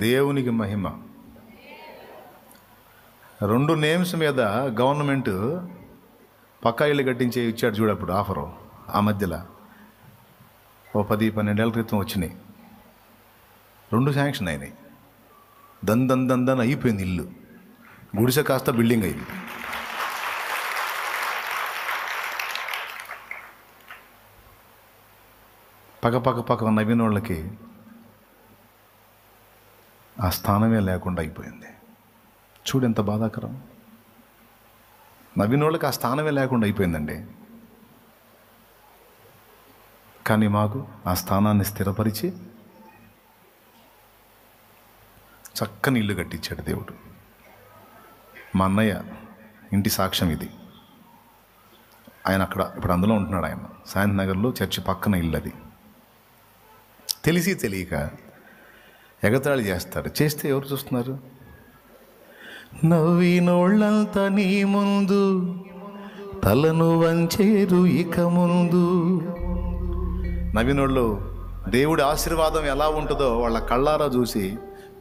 Speaker 1: దేవునికి మహిమ. 2 నేమ్స్ మీద గవర్నమెంట్ పక్కా ఇల్లు కట్టించే ఇచ్చాడు చూడప్పుడు ఆఫరు. ఆ మధ్యలో 10-12 ఏళ్ళ క్రితం వచ్చినాయి. 2 శాంక్షన్ అయినాయి. దన్ అయిపోయింది ఇల్లు. గుడిసె కాస్త బిల్డింగ్ అయింది. పక్క నవ్విన వాళ్ళకి ఆ స్థానమే లేకుండా అయిపోయింది. చూడు ఎంత బాధాకరం. నవ్విన వాళ్ళకి ఆ స్థానమే లేకుండా అయిపోయిందండి. కానీ మాకు ఆ స్థానాన్ని స్థిరపరిచి చక్కని ఇల్లు కట్టించాడు దేవుడు. మా అన్నయ్య ఇంటి సాక్ష్యం ఇది. ఆయన అక్కడ ఇప్పుడు అందులో ఉంటున్నాడు. ఆయన శాంతి నగర్లో చర్చి పక్కన ఇల్లు అది. తెలియక ఎగతాళి చేస్తారు. చేస్తే ఎవరు చూస్తున్నారు? నవ్వినోళ్ళంతా నీ ముందు తలను వంచేరు ఇక ముందు. నవ్వినోళ్ళు దేవుడి ఆశీర్వాదం ఎలా ఉంటుందో వాళ్ళ కళ్ళారా చూసి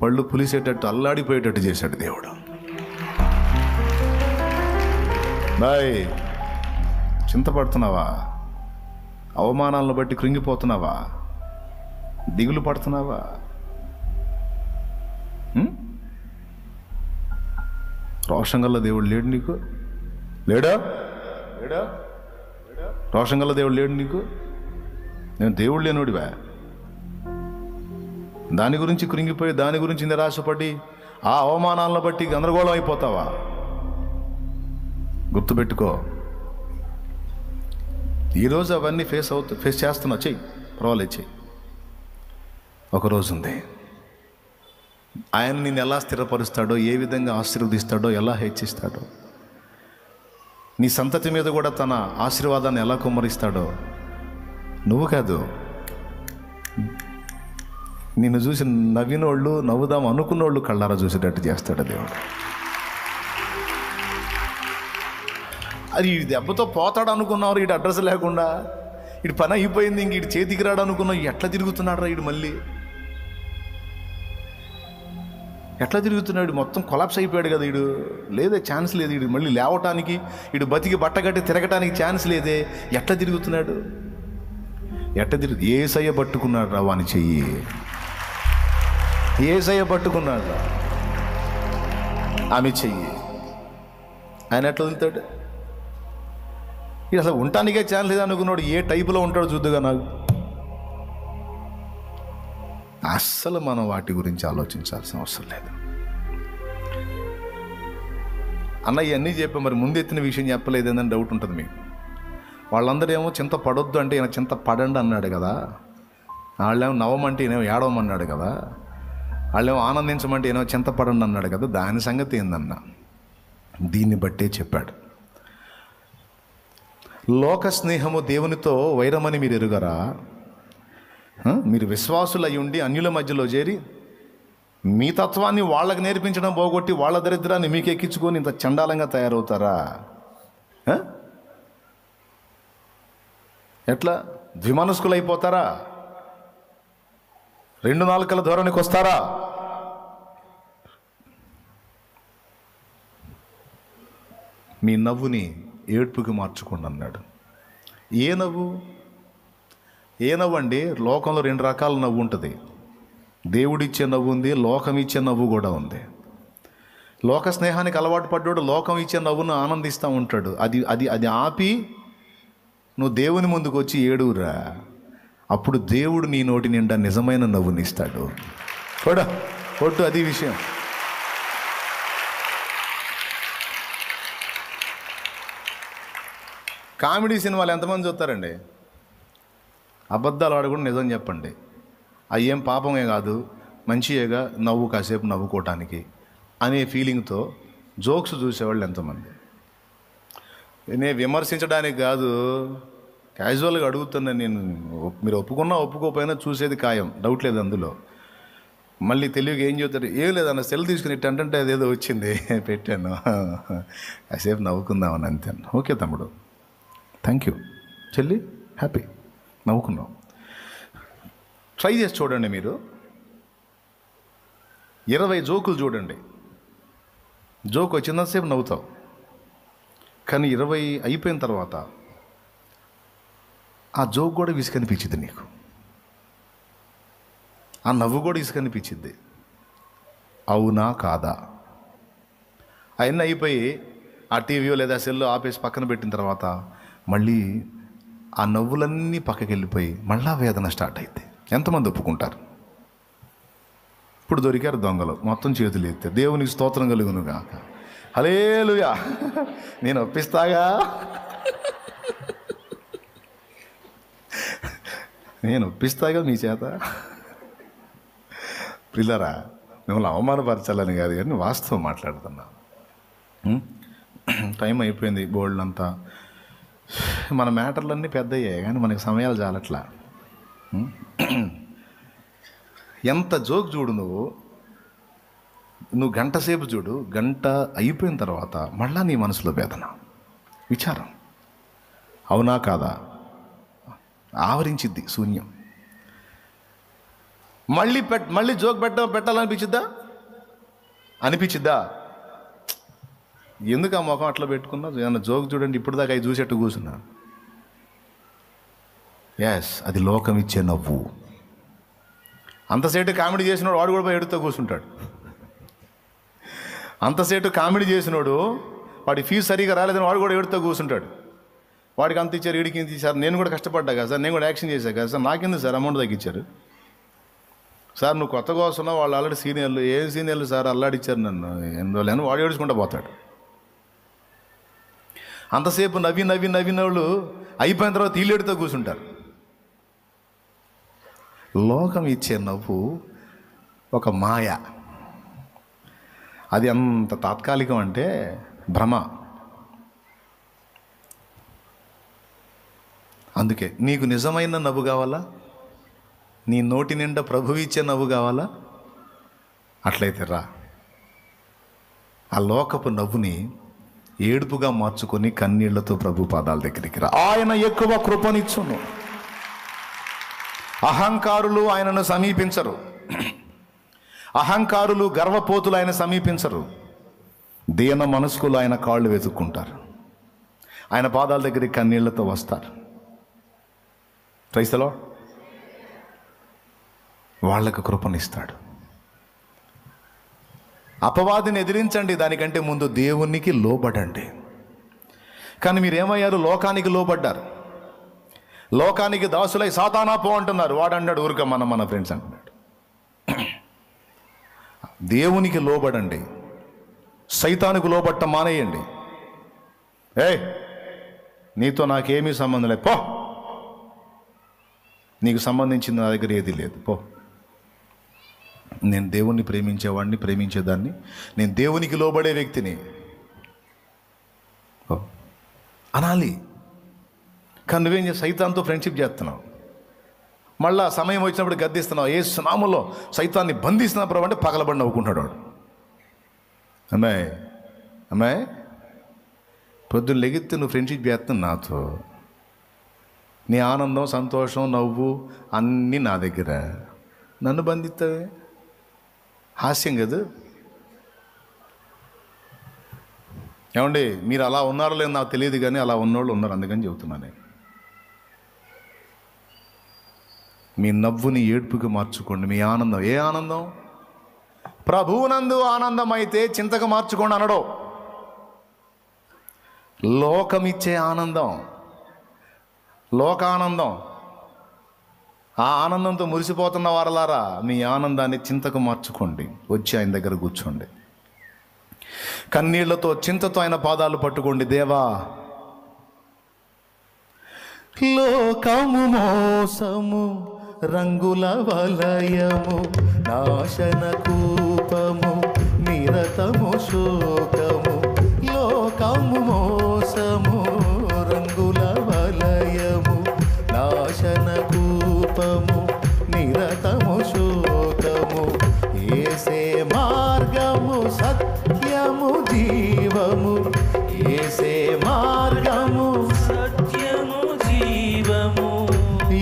Speaker 1: పళ్ళు పులిసేటట్టు అల్లాడిపోయేటట్టు చేశాడు దేవుడు. బాయ్, చింతపడుతున్నావా? అవమానాలను బట్టి కృంగిపోతున్నావా? దిగులు పడుతున్నావా? రోషంగల్ల దేవుడు లేడు నీకు? లేడా? రోషంగల్ల దేవుడు లేడు నీకు? నేను దేవుడు లేనుడివా? దాని గురించి కృంగిపోయి దాని గురించి నిరాశపడి ఆ అవమానాలను బట్టి గందరగోళం అయిపోతావా? గుర్తుపెట్టుకో, ఈరోజు అవన్నీ ఫేస్ చేస్తున్నా, చెయ్యి, పర్వాలేదు, చెయ్యి. ఒకరోజు ఉంది, ఆయన నిన్ను ఎలా స్థిరపరుస్తాడో, ఏ విధంగా ఆశీర్వదిస్తాడో, ఎలా హెచ్చిస్తాడో, నీ సంతతి మీద కూడా తన ఆశీర్వాదాన్ని ఎలా కుమ్మరిస్తాడో నువ్వు కాదు, నిన్ను చూసి నవ్వినోళ్ళు, నవ్వుదాం అనుకున్నోళ్ళు కళ్ళారా చూసేటట్టు చేస్తాడు దేవుడు. అది ఈ దెబ్బతో పోతాడు అనుకున్నారు, వీడు అడ్రస్ లేకుండా, వీడు పని అయిపోయింది, ఇంక వీడు చేతికి రాడు అనుకున్నావు. ఎట్లా తిరుగుతున్నాడు రా వీడు? మళ్ళీ ఎట్లా తిరుగుతున్నాడు? మొత్తం కొలాప్స్ అయిపోయాడు కదా వీడు. లేదే, ఛాన్స్ లేదు. వీడు మళ్ళీ లేవటానికి, వీడు బతికి బట్టగట్టి తిరగటానికి ఛాన్స్ లేదే. ఎట్లా తిరుగుతున్నాడు? ఏసయ్య పట్టుకున్నాడు రా వాని చెయ్యి. ఏసయ్య పట్టుకున్నాడు రా ఆమె చెయ్యి. ఆయన ఎట్లా వదులుతాడు? ఇది అసలు ఉండటానికే ఛాన్స్ లేదు అనుకున్నాడు. ఏ టైపులో ఉంటాడో చూద్దుగా నాకు. అస్సలు మనం వాటి గురించి ఆలోచించాల్సిన అవసరం లేదు. అన్న ఇవన్నీ చెప్పి మరి ముందు ఎత్తిన విషయం చెప్పలేదని డౌట్ ఉంటుంది మీకు. వాళ్ళందరూ ఏమో చింత పడొద్దు అంటే ఈయన చింత పడండి అన్నాడు కదా. వాళ్ళేమో నవ్వమంటే ఈయనేమో ఏడవమన్నాడు కదా. వాళ్ళేమో ఆనందించమంటే ఈయనేమో చింత పడండి అన్నాడు కదా. దాని సంగతి ఏందన్న? దీన్ని బట్టే చెప్పాడు. లోక స్నేహము దేవునితో వైరమని మీరు ఎరుగరా? మీరు విశ్వాసులు అయి ఉండి అన్యుల మధ్యలో చేరి మీ తత్వాన్ని వాళ్ళకి నేర్పించడం పోగొట్టి వాళ్ళ దరిద్రాన్ని మీకు ఎక్కించుకొని ఇంత చండాలంగా తయారవుతారా? ఎట్లా ద్విమనస్కులు అయిపోతారా? రెండు నాలుకల ధోరణికి వస్తారా? మీ నవ్వుని ఏడ్పుకి మార్చుకోండి అన్నాడు. ఏ నవ్వు? ఏ నవ్వు అండి? లోకంలో రెండు రకాల నవ్వు ఉంటుంది. దేవుడిచ్చే నవ్వు ఉంది, లోకం ఇచ్చే నవ్వు కూడా ఉంది. లోక స్నేహానికి అలవాటు పడ్డాడు లోకం ఇచ్చే నవ్వును ఆనందిస్తూ ఉంటాడు. అది అది అది ఆపి నువ్వు దేవుని ముందుకు వచ్చి ఏడురా, అప్పుడు దేవుడు నీ నోటి నిండా నిజమైన నవ్వునిస్తాడు. కొట్టు, అది విషయం. కామెడీ సినిమాలు ఎంతమంది చూస్తారండి? అబద్ధాలు ఆడకుండా నిజం చెప్పండి. అవి ఏం పాపమే కాదు, మంచియేగా, నవ్వు కాసేపు నవ్వుకోవటానికి అనే ఫీలింగ్తో జోక్స్ చూసేవాళ్ళు ఎంతమంది? నేను విమర్శించడానికి కాదు, క్యాజువల్గా అడుగుతున్నా నేను. మీరు ఒప్పుకున్నా ఒప్పుకోకపోయినా చూసేది ఖాయం, డౌట్ లేదు అందులో. మళ్ళీ తెలివిగా ఏం చెప్తారు? ఏం లేదన్న సెల్ తీసుకుని అంటే అదేదో వచ్చింది పెట్టాను, కాసేపు నవ్వుకుందామని అంతే. ఓకే తమ్ముడు, థ్యాంక్ యూ. చెల్లి హ్యాపీ, నవ్వుకున్నాం. ట్రై చేసి చూడండి. మీరు 20 జోకులు చూడండి, జోక్ వచ్చినంతసేపు నవ్వుతావు. కానీ 20 అయిపోయిన తర్వాత ఆ జోక్ కూడా విసుకనిపించింది నీకు, ఆ నవ్వు కూడా విసుకనిపించింది. అవునా కాదా? అవన్నీ అయిపోయి ఆ టీవీయో లేదా సెల్లో ఆపేసి పక్కన పెట్టిన తర్వాత మళ్ళీ ఆ నవ్వులన్నీ పక్కకి వెళ్ళిపోయి మళ్ళా వేదన స్టార్ట్ అయింది. ఎంతమంది ఒప్పుకుంటారు? ఇప్పుడు దొరికారు దొంగలు, మొత్తం చేతులు ఎత్తే దేవునికి స్తోత్రం కలుగును గాక. హల్లెలూయా. నేను ఒప్పిస్తాగా, నేను ఒప్పిస్తాగా మీ చేత. పిల్లరా, మిమ్మల్ని అవమానపరచాలని కాదు కానీ వాస్తవం మాట్లాడుతున్నా. టైం అయిపోయింది బోల్డ్ అంతా. మన మ్యాటర్లన్నీ పెద్దయ్యాయి కానీ మనకి సమయాలు చాలట్లా. ఎంత జోక్ చూడు నువ్వు గంట సేపు చూడు, గంట అయిపోయిన తర్వాత మళ్ళా నీ మనసులో వేదన, విచారం. అవునా కాదా? ఆవరించిద్ది శూన్యం. మళ్ళీ జోక్ అనిపించిద్దా? ఎందుకు ఆ ముఖం అట్లా పెట్టుకున్నా? ఏమన్నా జోక్ చూడండి, ఇప్పుడు దాకా అవి చూసేట్టు కూర్చున్నా. ఎస్, అది లోకం ఇచ్చే నవ్వు. అంతసేటు కామెడీ చేసినోడు వాడు కూడా పోయి ఎడుతూ కూర్చుంటాడు. అంతసేటు కామెడీ చేసినోడు వాడి ఫీజు సరిగా రాలేదని వాడు కూడా ఎడుతూ కూర్చుంటాడు. వాడికి అంత ఇచ్చారు, వీడికి ఇంత ఇచ్చారు, నేను కూడా కష్టపడ్డా కదా సార్, నేను కూడా యాక్షన్ చేశాను కదా సార్, నాకెందుకు సార్ అమౌంట్ తగ్గించారు సార్, నువ్వు కొత్తగా వస్తున్నావు, వాళ్ళు ఆల్రెడీ సీనియర్లు. ఏం సీనియర్లు సార్, అల్లాడిచ్చారు నన్ను, ఎందువల్ల వాడు ఏడుచుకుంటూ పోతాడు. అంతసేపు నవ్వినోళ్ళు అయిపోయిన తర్వాత ఇల్లుడితో కూర్చుంటారు. లోకం ఇచ్చే నవ్వు ఒక మాయ. అది అంత తాత్కాలికం అంటే భ్రమ. అందుకే నీకు నిజమైన నవ్వు కావాలా? నీ నోటి నిండా ప్రభువు ఇచ్చే నవ్వు కావాలా? అట్లయితే రా, ఆ లోకపు నవ్వుని ఏడుపుగా మార్చుకొని కన్నీళ్లతో ప్రభు పాదాల దగ్గరికి రా. ఆయన ఎక్కువ కృపనిచ్చును. అహంకారులు ఆయనను సమీపించరు. అహంకారులు గర్వపోతులు ఆయన సమీపించరు. దీన మనస్కులు ఆయన కాళ్ళు వెతుక్కుంటారు. ఆయన పాదాల దగ్గరికి కన్నీళ్లతో వస్తారు. Praise the Lord. వాళ్ళకు కృపనిస్తాడు. అపవాదిని ఎదిరించండి, దానికంటే ముందు దేవునికి లోబడండి. కానీ మీరేమయ్యారు? లోకానికి లోబడ్డారు. లోకానికి దాసులై సాతానా పో అంటున్నారు. వాడు అన్నాడు, ఊరిక మన ఫ్రెండ్స్ అంటున్నాడు. దేవునికి లోబడండి, సైతానికి లోబట్ట మానేయండి. నీతో నాకేమీ సంబంధం లేదు, పో, నీకు సంబంధించిన నా దగ్గర ఏది లేదు, పో. నేను దేవుణ్ణి ప్రేమించేవాడిని, ప్రేమించేదాన్ని, నేను దేవునికి లోబడే వ్యక్తిని అనాలి. కానీ నువ్వేం చేసి సైతాన్తో ఫ్రెండ్షిప్ చేస్తున్నావు. మళ్ళా సమయం వచ్చినప్పుడు గద్దిస్తున్నావు, ఏ నామములో సైతాన్ని బంధిస్తున్నా ప్రభు అంటే పగలబడి నవ్వుకుంటాడు వాడు. అమ్మాయి అమ్మాయి పొద్దున్న లెగితే నువ్వు ఫ్రెండ్షిప్ చేస్తున్నావు నాతో, నీ ఆనందం సంతోషం నవ్వు అన్నీ నా దగ్గర, నన్ను బంధిస్తావే, హాస్యం కదా. ఏమండి మీరు అలా ఉన్నారో లేదో నాకు తెలియదు కానీ అలా ఉన్నోళ్ళు ఉన్నారు, అందుకని చెబుతున్నాను. మీ నవ్వుని ఏడ్పుకి మార్చుకోండి. మీ ఆనందం ఏ ఆనందం? ప్రభువునందు ఆనందం అయితే చింతకు మార్చుకోండి అనడో. లోకమిచ్చే ఆనందం, లోకానందం, ఆ ఆనందంతో మురిసిపోతున్న వారలారా మీ ఆనందాన్ని చింతకు మార్చుకోండి. వచ్చి ఆయన దగ్గర కూర్చోండి. కన్నీళ్లతో చింతతో ఆయన పాదాలు పట్టుకోండి. దేవా, లోకము మోసము రంగుల వలయము నాశన కూపము నిరతము శోకము. లోకము మోసము రంగుల వలయము నాశన కూపము నిరతము శోకము. యేసే మార్గము సత్యము జీవము, యేసే మార్గము
Speaker 2: సత్యము జీవము.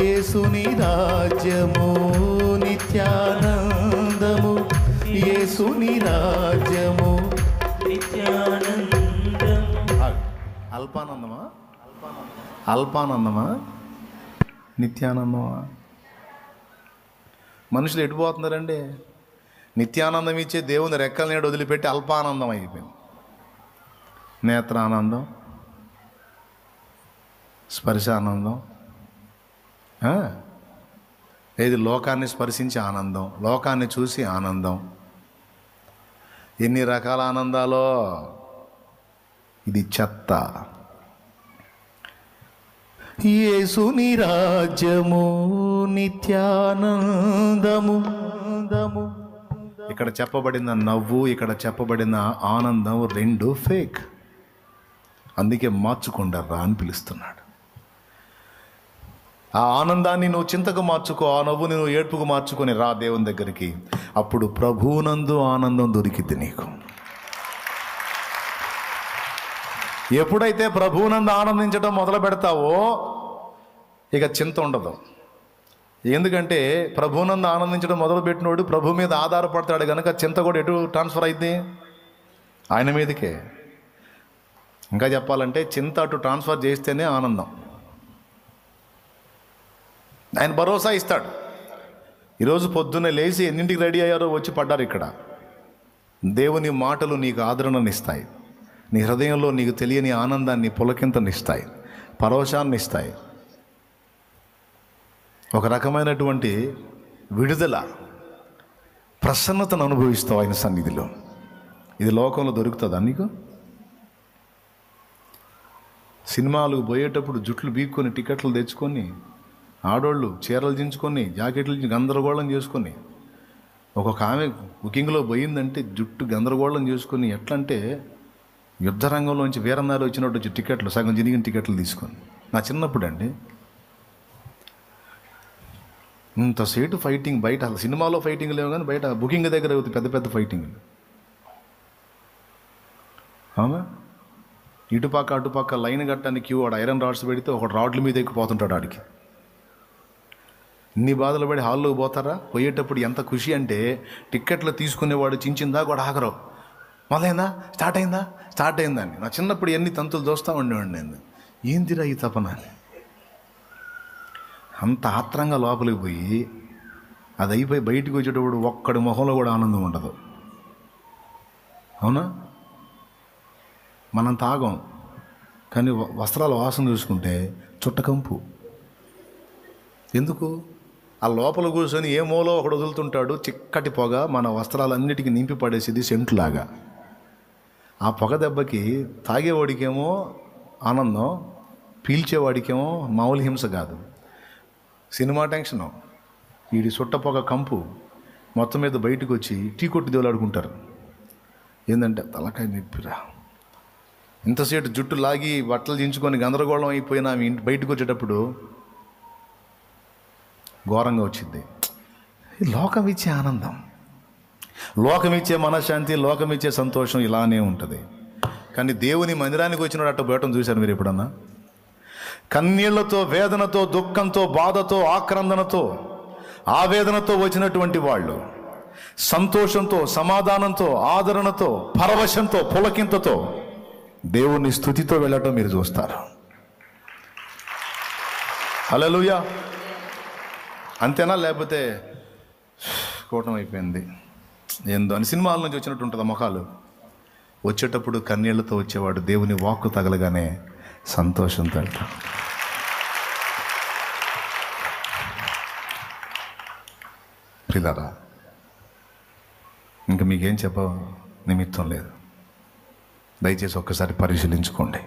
Speaker 1: యేసుని రాజ్యము నిత్యానందము, యేసుని రాజ్యము
Speaker 2: నిత్యానందము.
Speaker 1: అల్పానందమా? అల్పానందమా నిత్యానందమా? మనుషులు ఎటుపోతున్నారండి? నిత్యానందం ఇచ్చే దేవుని రెక్కల నీడ వదిలిపెట్టి అల్పానందం అయిపోయింది. నేత్రానందం, స్పర్శానందం, ఏది లోకాన్ని స్పర్శించే ఆనందం, లోకాన్ని చూసి ఆనందం. ఎన్ని రకాల ఆనందాలో ఇది చెత్త. యేసుని రాజ్యము నిత్యానందము. ఇక్కడ చెప్పబడిన నవ్వు, ఇక్కడ చెప్పబడిన ఆనందం రెండు ఫేక్. అందుకే మార్చుకుంటారా అని పిలుస్తున్నాడు. ఆ ఆనందాన్ని నువ్వు చింతకు మార్చుకో, ఆ నవ్వుని నువ్వు ఏడ్పుకు మార్చుకొని రా దేవుని దగ్గరికి. అప్పుడు ప్రభువునందు ఆనందం దొరికింది నీకు. ఎప్పుడైతే ప్రభువునందు ఆనందించడం మొదలు పెడతావో ఇక చింత ఉండదు. ఎందుకంటే ప్రభువునందు ఆనందించడం మొదలుపెట్టినోడు ప్రభు మీద ఆధారపడతాడు కనుక చింత కూడా ఎటు ట్రాన్స్ఫర్ అయింది? ఆయన మీదకే. ఇంకా చెప్పాలంటే చింత అటు ట్రాన్స్ఫర్ చేస్తేనే ఆనందం. ఆయన భరోసా ఇస్తాడు. ఈరోజు పొద్దున్నే లేచి ఎన్నింటికి రెడీ అయ్యారో వచ్చి పడ్డారు ఇక్కడ. దేవుని మాటలు నీకు ఆదరణనిస్తాయి, నీ హృదయంలో నీకు తెలియని ఆనందాన్ని పులకింతనిస్తాయి, పరవశాన్ని ఇస్తాయి, ఒక రకమైనటువంటి విడుదల, ప్రసన్నతను అనుభవిస్తావు ఆయన సన్నిధిలో. ఇది లోకంలో దొరుకుతుందా నీకు? సినిమాలకు పోయేటప్పుడు జుట్లు బీక్కొని టికెట్లు తెచ్చుకొని ఆడోళ్ళు చీరలు దించుకొని జాకెట్లు గందరగోళం చేసుకొని, ఒక్కొక్క ఆమె బుకింగ్లో పోయిందంటే జుట్టు గందరగోళం చేసుకొని, ఎట్లంటే యుద్ధ రంగంలోంచి వీరన్నారు వచ్చినట్టు వచ్చి టికెట్లు సగం జినిగిన టికెట్లు తీసుకొని. నా చిన్నప్పుడు అండి ఇంతసేటు ఫైటింగ్ బయట, అసలు సినిమాలో ఫైటింగ్ లేవు కానీ బయట బుకింగ్ దగ్గర అవుతాయి పెద్ద పెద్ద ఫైటింగ్లు. అవునా? ఇటుపక్క అటుపక్క లైన్ కట్టడానికి క్యూ, వాడు ఐరన్ రాడ్స్ పెడితే ఒక రాడ్ల మీద ఎక్కిపోతుంటాడు ఆడికి. ఇన్ని బాధలు పడి హాల్లోకి పోతారా? పోయేటప్పుడు ఎంత ఖుషి అంటే టిక్కెట్లు తీసుకునేవాడు చించిందా కూడా ఆగరు. మొదలైందా, స్టార్ట్ అయిందని. నా చిన్నప్పుడు ఎన్ని తంతులు చూస్తూ ఉండేవాడిని నేను. ఏందిరా ఈ తపన? అంత ఆత్రంగా లోపలికి పోయి అది అయిపోయి బయటికి వచ్చేటప్పుడు ఒక్కడి మొహంలో కూడా ఆనందం ఉండదు. అవునా? మనం తాగం కానీ వస్త్రాల వాసన చూసుకుంటే చుట్టకంపు. ఎందుకు? ఆ లోపల కూర్చొని ఏ మూలో ఒకడు వదులుతుంటాడు చిక్కటి పొగ, మన వస్త్రాలన్నిటికీ నింపి పడేసేది సెంటులాగా. ఆ పొగ దెబ్బకి తాగేవాడికేమో ఆనందం, పీల్చేవాడికేమో మామూలు హింస కాదు. సినిమా టెన్షను, వీడి చుట్ట పొగ కంపు మొత్తం మీద బయటకు వచ్చి టీ కొట్టి దేవులాడుకుంటారు. ఏంటంటే తలకాయ నొప్పిరా, ఇంతసేపు జుట్టు లాగి బట్టలు దించుకొని గందరగోళం అయిపోయినా మీ ఇంటి బయటకు వచ్చేటప్పుడు ఘోరంగా వచ్చింది. లోకం ఇచ్చే ఆనందం, లోకం ఇచ్చే మనశ్శాంతి, లోకం ఇచ్చే సంతోషం ఇలానే ఉంటుంది. కానీ దేవుని మందిరానికి వచ్చినప్పుడు అట్ట బయటం చూశారు మీరు ఎప్పుడన్నా? కన్నీళ్లతో, వేదనతో, దుఃఖంతో, బాధతో, ఆక్రందనతో, ఆవేదనతో వచ్చినటువంటి వాళ్ళు సంతోషంతో, సమాధానంతో, ఆదరణతో, పరవశంతో, పులకింతతో దేవుని స్తుతితో వెళ్ళటం మీరు చూస్తారు. హల్లెలూయా. అంతేనా? లేకపోతే కూటం అయిపోయింది ఏందో అని సినిమాల నుంచి వచ్చినట్టు ఉంటుంది ముఖాలు. వచ్చేటప్పుడు కన్నీళ్లతో వచ్చేవాడు దేవుని వాక్కు తగలగానే సంతోషంతో వెళ్తాడు. ప్రియులారా, ఇంకా మీకేం చెప్ప నిమిత్తం లేదు. దయచేసి ఒక్కసారి పరిశీలించుకోండి.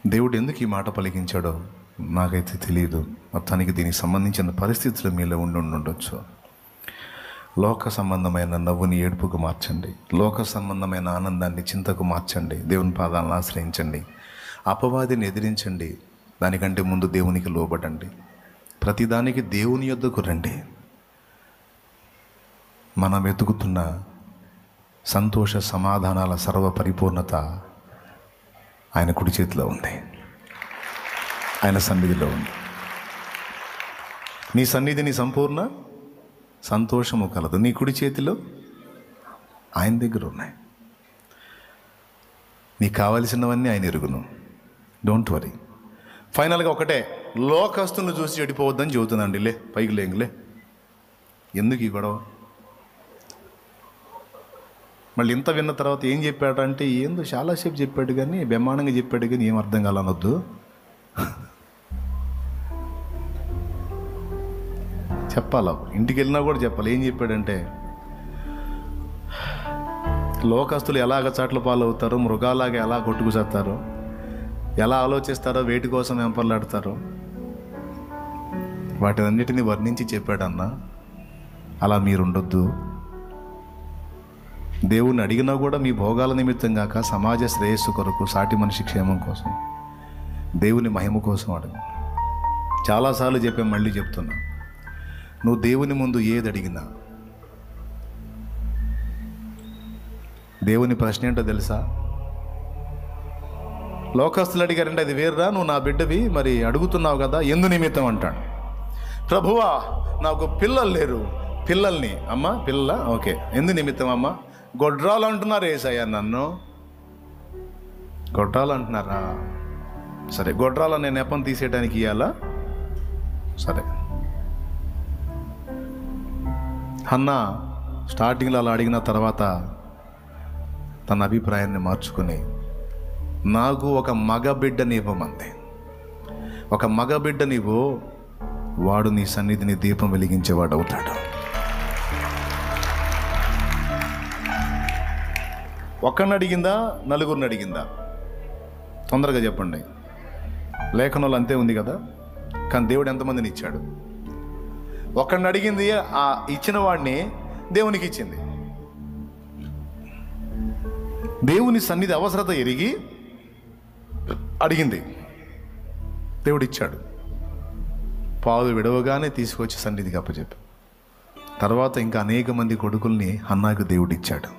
Speaker 1: దేవుడు ఎందుకు ఈ మాట పలికించాడో నాకైతే తెలియదు. మొత్తానికి దీనికి సంబంధించిన పరిస్థితులు మీలో ఉండొచ్చు. లోక సంబంధమైన నవ్వుని ఏడుపుకు మార్చండి. లోక సంబంధమైన ఆనందాన్ని చింతకు మార్చండి. దేవుని పాదాలను ఆశ్రయించండి. అపవాదిని ఎదిరించండి. దానికంటే ముందు దేవునికి లోబడండి. ప్రతిదానికి దేవుని యొద్దకు రండి. మనం వెతుకుతున్న సంతోష సమాధానాల సర్వ పరిపూర్ణత ఆయన కుడి చేతిలో ఉంది, ఆయన సన్నిధిలో ఉంది. నీ సన్నిధిని సంపూర్ణ సంతోషము కలదు. నీ కుడి చేతిలో ఆయన దగ్గర ఉన్నాయి. నీకు కావలసినవన్నీ ఆయన ఎరుగును. Don't worry. ఫైనల్గా ఒకటే, లోకస్తుని చూసి చెడిపోవద్దని చెబుతుందండి. లే పైకి లేంగిలే, ఎందుకు ఈ గొడవ? మళ్ళీ ఇంత విన్న తర్వాత ఏం చెప్పాడంటే, ఏందో చాలాసేపు చెప్పాడు కానీ బ్రహ్మాండంగా చెప్పాడు కానీ ఏం అర్థం కాలనొద్దు. చెప్పాల, ఇంటికి వెళ్ళినా కూడా చెప్పాలి. ఏం చెప్పాడంటే, లోకస్తులు ఎలాగ చాట్ల పాలవుతారో, మృగాలాగా ఎలా కొట్టుకు చేస్తారో, ఎలా ఆలోచిస్తారో, వేటి కోసం వెంపర్లాడతారో వాటినన్నిటిని వర్ణించి చెప్పాడన్న. అలా మీరుండొద్దు. దేవుణ్ణి అడిగినా కూడా మీ భోగాల నిమిత్తం కాక సమాజ శ్రేయస్సు కొరకు, సాటి మనిషి క్షేమం కోసం, దేవుని మహిమ కోసం అడుగు. చాలాసార్లు చెప్పాను, మళ్ళీ చెప్తున్నా. నువ్వు దేవుని ముందు ఏది అడిగినా దేవుని ప్రశ్న ఏంటో తెలుసా? లోకస్తులు అడిగారంటే అది వేర్రా, నువ్వు నా బిడ్డవి, మరి అడుగుతున్నావు కదా ఎందు నిమిత్తం అంటాడు. ప్రభువా నాకు పిల్లలు లేరు, పిల్లల్ని అమ్మ పిల్ల ఓకే ఎందు నిమిత్తం అమ్మ? గొడ్రాలు అంటున్నారు ఏసయ్యా, నన్ను గొడ్రాలు అంటున్నారా? సరే, గొడ్రాలు నేను నెపం తీసేయడానికి ఇవ్వాలా? సరే. హన్నా స్టార్టింగ్లో అలా అడిగిన తర్వాత తన అభిప్రాయాన్ని మార్చుకొని నాకు ఒక మగ బిడ్డని ఇవ్వమంది. ఒక మగ బిడ్డ నీవు, వాడు నీ సన్నిధిని దీపం వెలిగించేవాడు అవుతాడు. ఒక్కడిని అడిగిందా, నలుగురిని అడిగిందా? తొందరగా చెప్పండి. లేఖనంలో అంతే ఉంది కదా. కానీ దేవుడు ఎంతమందిని ఇచ్చాడు? ఒక్కడిని అడిగింది, ఆ ఇచ్చిన వాడిని దేవునికి ఇచ్చింది. దేవుని సన్నిధి అవసరత ఎరిగి అడిగింది, దేవుడు ఇచ్చాడు. పాలు విడవగానే తీసుకొచ్చి సన్నిధికి అప్పచెప్పి, తర్వాత ఇంకా అనేక మంది కొడుకుల్ని హన్నాకు దేవుడు ఇచ్చాడు.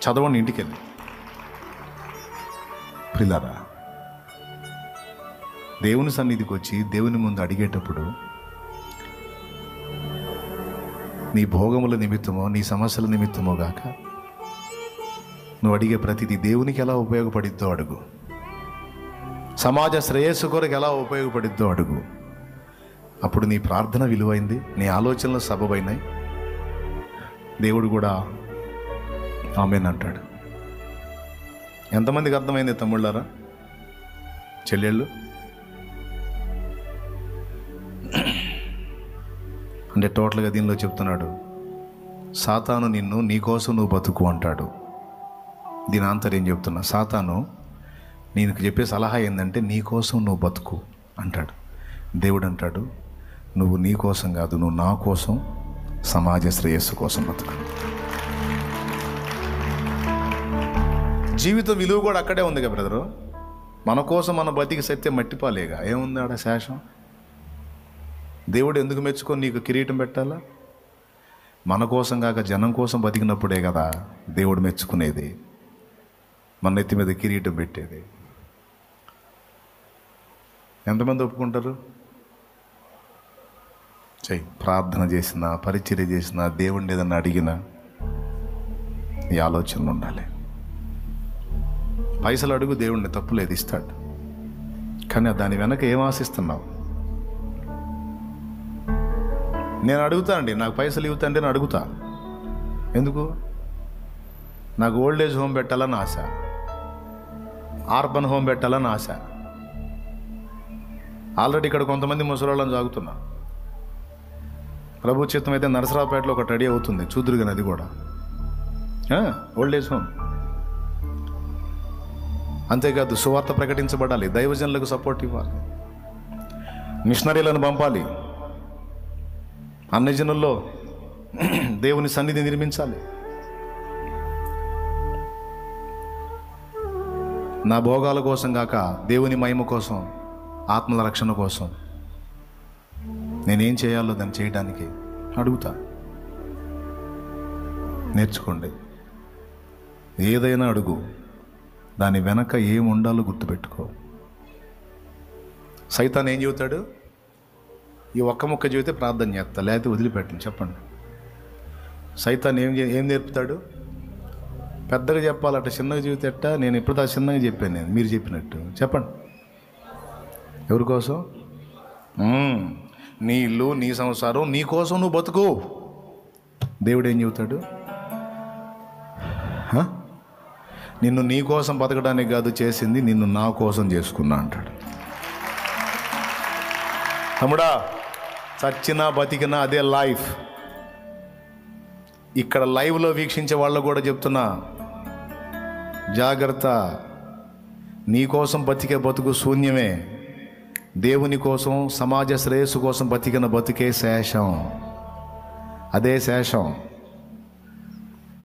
Speaker 1: చదవండి ఇంటికి వెళ్ళి. ప్రియులారా, దేవుని సన్నిధికి వచ్చి దేవుని ముందు అడిగేటప్పుడు నీ భోగముల నిమిత్తమో, నీ సమస్యల నిమిత్తమో గాక, నువ్వు అడిగే ప్రతిదీ దేవునికి ఎలా ఉపయోగపడిద్దో అడుగు. సమాజ శ్రేయస్సు కొరకు ఎలా ఉపయోగపడిద్దో అడుగు. అప్పుడు నీ ప్రార్థన విలువైంది, నీ ఆలోచనలు సబబైనాయి. దేవుడు కూడా ఆమేన్ అంటాడు. ఎంతమందికి అర్థమైంది తమ్ముళ్ళారా, చెల్లెళ్ళు? అంటే టోటల్గా దీనిలో చెప్తున్నాడు, సాతాను నిన్ను నీకోసం నువ్వు బతుకు అంటాడు. దీని ఆంతర్యం చెప్తున్నా. సాతాను నీకు చెప్పే సలహా ఏంటంటే నీకోసం నువ్వు బతుకు అంటాడు. దేవుడు అంటాడు, నువ్వు నీ కోసం కాదు, నువ్వు నా కోసం, సమాజ శ్రేయస్సు కోసం బతుకు. జీవితం విలువ కూడా అక్కడే ఉంది కదా బ్రదరు. మన కోసం మన బతికి సత్యం మట్టిపాలేగా, ఏముంది ఆడ శేషం? దేవుడు ఎందుకు మెచ్చుకొని నీకు కిరీటం పెట్టాలా? మన కోసం కాక జనం కోసం బతికినప్పుడే కదా దేవుడు మెచ్చుకునేది, మన నెత్తి మీద కిరీటం పెట్టేది. ఎంతమంది ఒప్పుకుంటారు? ప్రార్థన చేసినా, పరిచర్య చేసినా, దేవుడిని ఏదన్నా అడిగినా ఈ ఆలోచనలు ఉండాలి. పైసలు అడుగు, దేవుడిని తప్పులేదు, ఇస్తాడు. కానీ దాని వెనక ఏం ఆశిస్తున్నావు? నేను అడుగుతా అండి, నాకు పైసలు ఇవ్వుతా అంటే నేను అడుగుతా. ఎందుకు? నాకు ఓల్డ్ ఏజ్ హోమ్ పెట్టాలని ఆశ, ఆర్బన్ హోమ్ పెట్టాలని ఆశ. ఆల్రెడీ ఇక్కడ కొంతమంది ముసలాళ్ళని సాగుతున్నా. ప్రభు చిత్తం అయితే నరసరావుపేటలో ఒకటి రెడీ అవుతుంది, చూదురుగాని అది కూడా ఓల్డ్ ఏజ్ హోమ్. అంతేకాదు సువార్త ప్రకటించబడాలి, దైవజనులకు సపోర్ట్ ఇవ్వాలి, మిషనరీలను పంపాలి, అన్ని జనుల్లో దేవుని సన్నిధి నిర్మించాలి. నా భోగాల కోసం కాక దేవుని మహిమ కోసం, ఆత్మల రక్షణ కోసం నేనేం చేయాలో దాన్ని చేయడానికి అడుగుతా. నేర్చుకోండి. ఏదైనా అడుగు, దాని వెనక ఏం ఉండాలో గుర్తుపెట్టుకో. సైతాన్ ఏం చెబుతాడు? ఈ ఒక్క ముక్క చెబితే ప్రార్థన చేస్తా, లేకపోతే వదిలిపెట్టండి. చెప్పండి, సైతాన్ ఏం నేర్పుతాడు? పెద్దగా చెప్పాలట, చిన్నగా చెబితే ఎట్టా? నేను ఇప్పుడు దా చిన్నగా చెప్పాను, నేను మీరు చెప్పినట్టు. చెప్పండి, ఎవరి కోసం? నీ ఇల్లు, నీ సంసారం, నీ కోసం నువ్వు బతుకు. దేవుడు ఏం చెబుతాడు? నిన్ను నీ కోసం బతకడానికి కాదు చేసింది, నిన్ను నా కోసం చేసుకున్నా అంటాడు. తమ్ముడా, చచ్చినా బతికినా అదే లైఫ్. ఇక్కడ లైవ్లో వీక్షించే వాళ్ళకు కూడా చెప్తున్నా, జాగ్రత్త. నీ కోసం బతికే బతుకు శూన్యమే. దేవుని కోసం, సమాజ శ్రేయస్సు కోసం బతికిన బతికే శేషం. అదే శేషం.